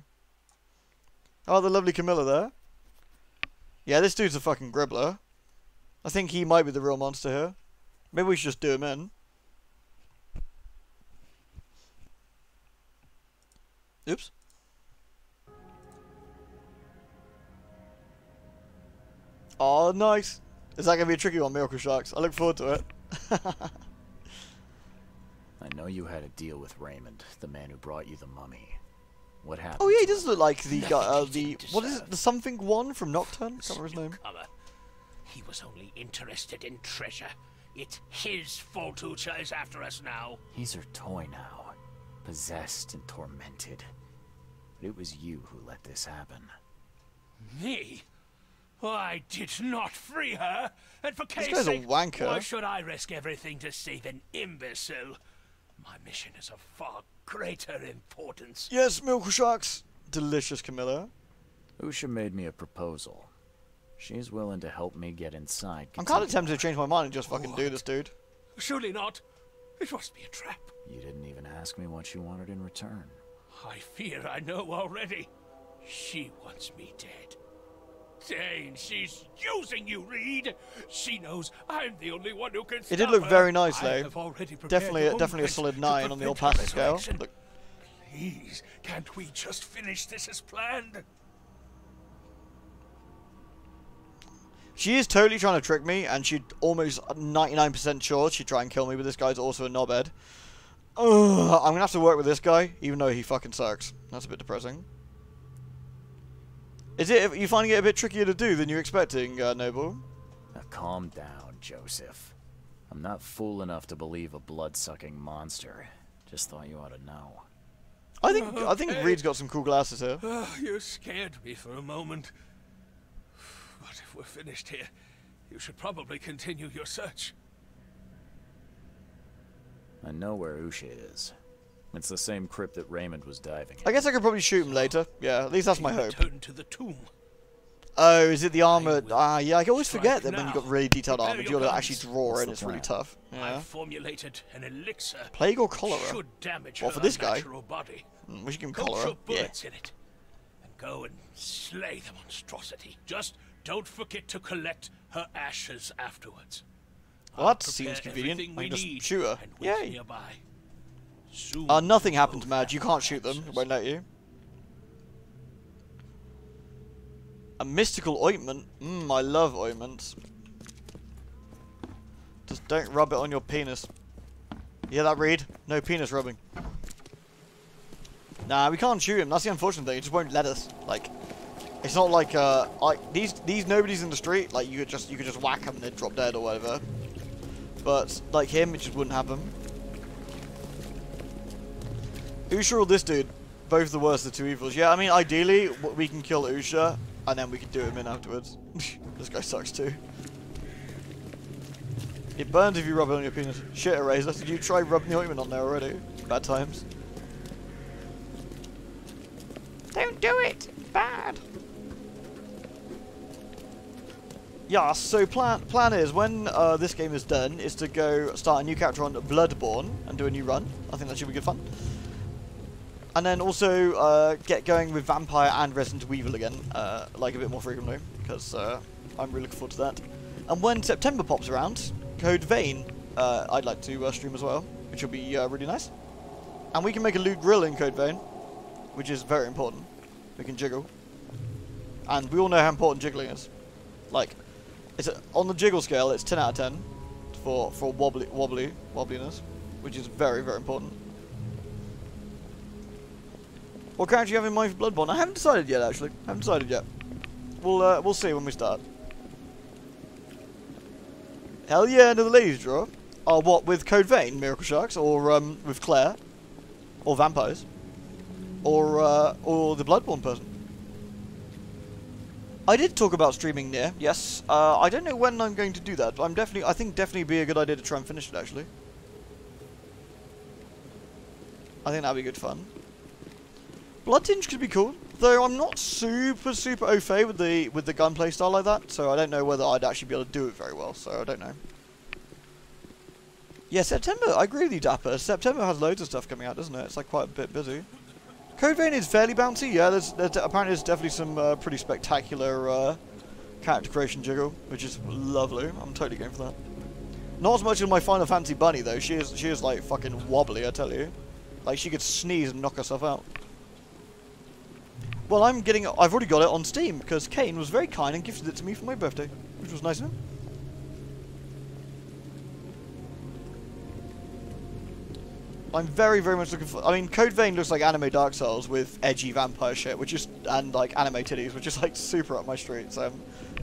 S1: Oh, the lovely Camilla there. Yeah, this dude's a fucking gribbler. I think he might be the real monster here. Maybe we should just do him in. Oops. Oh, nice. Is that going to be a tricky one, Miracle Sharks? I look forward to it.
S2: I know you had a deal with Raymond, the man who brought you the mummy. What happened?
S1: Oh yeah, he does look like the guy, what is it, the something one from Nocturne? I can't remember his name.
S4: He was only interested in treasure. It's his fault Ucha is after us now.
S2: He's her toy now, possessed and tormented. But it was you who let this happen.
S4: Me? I did not free her, and for
S1: This
S4: case
S1: guy's a
S4: sake,
S1: wanker.
S4: why should I risk everything to save an imbecile? My mission is of far greater importance.
S1: Yes, Miracle Sharks. Delicious, Camilla.
S2: Usha made me a proposal. She's willing to help me get inside.
S1: I'm kind of tempted to change my mind and just fucking do this, dude.
S4: Surely not. It must be a trap.
S2: You didn't even ask me what she wanted in return.
S4: I fear I know already. She wants me dead. Dane, she's using you, Reed. She knows I'm the only one who can stop
S1: It did look
S4: her.
S1: very nice,
S4: I
S1: though.
S4: have already prepared
S1: Definitely
S4: the
S1: a solid
S4: moment
S1: 9 on the old
S4: to prevent
S1: passion
S4: her
S1: scale.
S4: resurrection.
S1: Look.
S4: Please, can't we just finish this as planned?
S1: She is totally trying to trick me, and she's almost 99% sure she'd try and kill me, but this guy's also a knobhead. Ugh, I'm gonna have to work with this guy, even though he fucking sucks. That's a bit depressing. Is it? Are you finding it a bit trickier to do than you're expecting, Noble?
S2: Now calm down, Joseph. I'm not fool enough to believe a blood-sucking monster. Just thought you ought to know.
S1: I think Reed's got some cool glasses here.
S4: You scared me for a moment. But if we're finished here, you should probably continue your search.
S2: I know where Usha is. It's the same crypt that Raymond was diving in.
S1: I guess I could probably shoot him later. Yeah, at least that's my hope.
S4: Return to the tomb.
S1: Oh, is it the armor? Yeah, I always forget that when you've got really detailed
S4: Prepare
S1: armor,
S4: your
S1: you've got to
S4: guns.
S1: actually draw
S2: What's
S1: it, and
S2: the
S1: it's really
S2: plan?
S1: tough. Yeah.
S4: I've formulated an elixir.
S1: Plague or cholera?
S4: Should damage
S1: What,
S4: her
S1: for this guy?
S4: unnatural body.
S1: We should give him
S4: Coat
S1: cholera.
S4: your
S1: Yeah.
S4: bullets in it, and go and slay the monstrosity. Just don't forget to collect her ashes afterwards.
S1: Well, that
S4: I'll
S1: seems
S4: prepare
S1: convenient.
S4: everything
S1: I
S4: we
S1: can just
S4: need
S1: shoot her.
S4: and wait
S1: Yay.
S4: nearby. Soon
S1: Nothing
S4: we'll
S1: happens,
S4: both
S1: Madge. You
S4: have
S1: can't shoot them. It
S4: answers.
S1: won't let you. A mystical ointment. I love ointments. Just don't rub it on your penis. You hear that, Reed? No penis rubbing. Nah, we can't shoot him. That's the unfortunate thing. It just won't let us. Like, it's not like these nobodies in the street. Like you could just whack them and they'd drop dead or whatever. But like him, it just wouldn't happen. Usha or this dude, both the worst of the two evils. Yeah, I mean, ideally, we can kill Usha, and then we can do him in afterwards. This guy sucks too. It burns if you rub it on your penis. Shit, Eraser, did you try rubbing the ointment on there already? Bad times. Don't do it! It's bad! Yeah, so plan is, when this game is done, is to go start a new character on Bloodborne and do a new run. I think that should be good fun. And then also get going with Vampire and Resident Evil again, like a bit more frequently, because I'm really looking forward to that. And when September pops around, Code Vein, I'd like to stream as well, which will be really nice. And we can make a loot grill in Code Vein, which is very important. We can jiggle. And we all know how important jiggling is. Like, on the jiggle scale, it's 10 out of 10 for wobbliness, which is very, very important. What character do you have in mind for Bloodborne? I haven't decided yet, actually. Haven't decided yet. We'll see when we start. Hell yeah, another ladies draw. Oh, what, with Code Vein, Miracle Sharks, or with Claire, or vampires, or the Bloodborne person. I did talk about streaming near, yes. I don't know when I'm going to do that, but I think definitely be a good idea to try and finish it, actually. I think that'd be good fun. Blood Tinge could be cool, though I'm not super au fait with the gunplay style like that, so I don't know whether I'd actually be able to do it very well, so I don't know. Yeah, September, I agree with you, Dapper. September has loads of stuff coming out, doesn't it? It's like quite a bit busy. Code Vein is fairly bouncy, yeah, apparently there's definitely some pretty spectacular character creation jiggle, which is lovely. I'm totally going for that. Not as much as my Final Fantasy bunny, though. She is like fucking wobbly, I tell you. Like, she could sneeze and knock herself out. Well, I've already got it on Steam, because Kane was very kind and gifted it to me for my birthday, which was nice of him. I'm very, very much looking for... I mean, Code Vein looks like anime Dark Souls with edgy vampire shit, which is... and, like, anime titties, which is, like, super up my street, so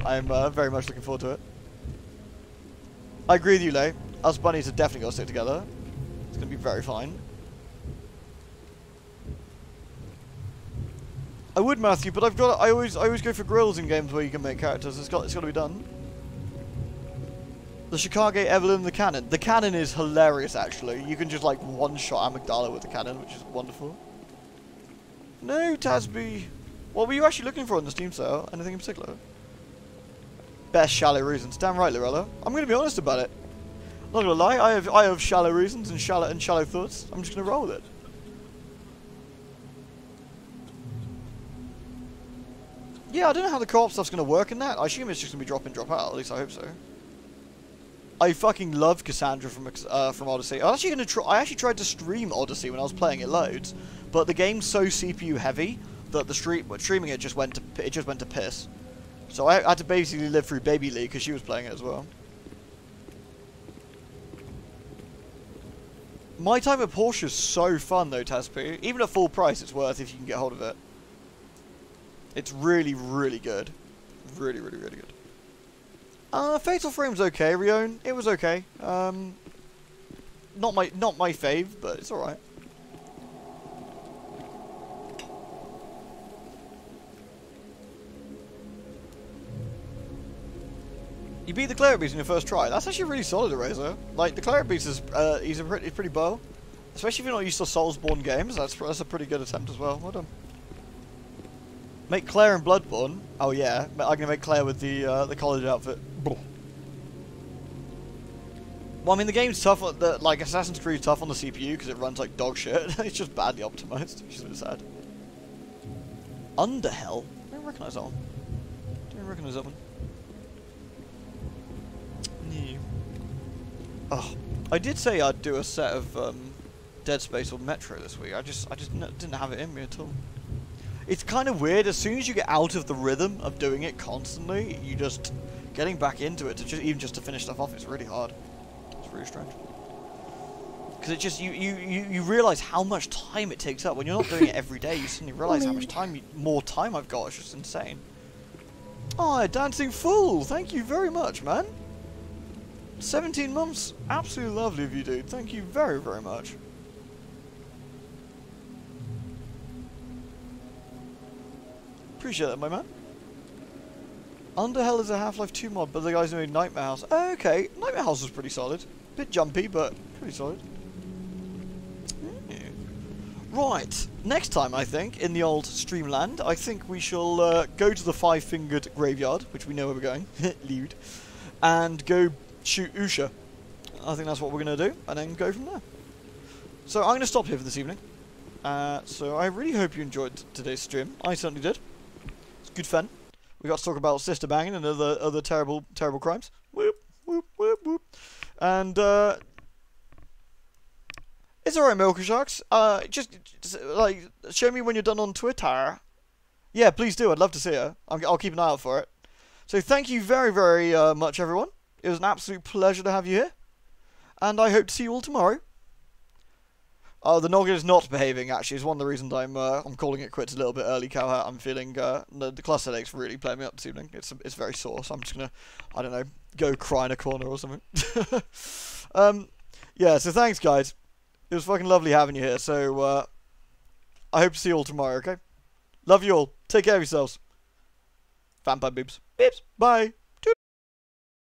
S1: I'm very much looking forward to it. I agree with you, Lay. Us bunnies have definitely got to stick together. It's going to be very fine. I would, Matthew, but I always go for grills in games where you can make characters. It's got to be done. The Chicago Evelyn the cannon. The cannon is hilarious, actually. You can just like one-shot Amygdala with the cannon, which is wonderful. No, Tasby. What were you actually looking for in the Steam sale? Anything in particular? Best shallow reasons. Damn right, Lorella. I'm going to be honest about it. Not going to lie. I have shallow reasons and shallow thoughts. I'm just going to roll with it. Yeah, I don't know how the co-op stuff's going to work in that. I assume it's just going to be drop in, drop out. At least I hope so. I fucking love Cassandra from Odyssey. I actually tried to stream Odyssey when I was playing it loads, but the game's so CPU heavy that streaming it just went to piss. So I had to basically live through Baby Lee because she was playing it as well. My Time at Porsche's so fun though, Taspi. Even at full price, it's worth if you can get hold of it. It's really, really good. Really, really, really good. Fatal Frame's okay, Rion. It was okay. Not my fave, but it's alright. You beat the Cleric Beast in your first try. That's actually really solid, Eraser. Like, the Cleric Beast is he's pretty bow. Especially if you're not used to Soulsborne games. That's a pretty good attempt as well. Well done. Make Claire in Bloodborne. Oh yeah, I'm gonna make Claire with the college outfit. Well, I mean the game's tough. Like Assassin's Creed tough on the CPU because it runs like dog shit. It's just badly optimized, which is a bit sad. Underhell? I don't recognise that one. Don't recognise that one. No. Oh, I did say I'd do a set of Dead Space or Metro this week. I just didn't have it in me at all. It's kind of weird. As soon as you get out of the rhythm of doing it constantly, you just getting back into it to even just to finish stuff off is really hard. It's really strange. Because it just you realize how much time it takes up when you're not doing it every day. You suddenly realize how much more time I've got. It's just insane. Oh, Dancing Fool! Thank you very much, man. 17 months. Absolutely lovely of you, dude. Thank you very, very much. Appreciate that, my man. Underhell is a Half-Life 2 mod, but the guys who made Nightmare House. Oh, okay, Nightmare House was pretty solid. Bit jumpy, but pretty solid. Right, next time I think, in the old Streamland, I think we shall go to the Five-Fingered Graveyard, which we know where we're going, Lewd, and go shoot Usha. I think that's what we're going to do, and then go from there. So I'm going to stop here for this evening. So I really hope you enjoyed today's stream. I certainly did. It's good fun. We got to talk about sister banging and other terrible crimes. Whoop whoop whoop whoop. And it's alright, Milky Sharks. Just like show me when you're done on Twitter. Yeah, please do. I'd love to see her. I'll keep an eye out for it. So thank you very, very much, everyone. It was an absolute pleasure to have you here. And I hope to see you all tomorrow. The noggin is not behaving, actually. It's one of the reasons I'm calling it quits a little bit early, Cowhat. I'm feeling the cluster headache's really playing me up this evening. It's very sore, so I'm just going to, I don't know, go cry in a corner or something. Yeah, so thanks, guys. It was fucking lovely having you here. So I hope to see you all tomorrow, okay? Love you all. Take care of yourselves. Vampire boobs. Beeps. Bye.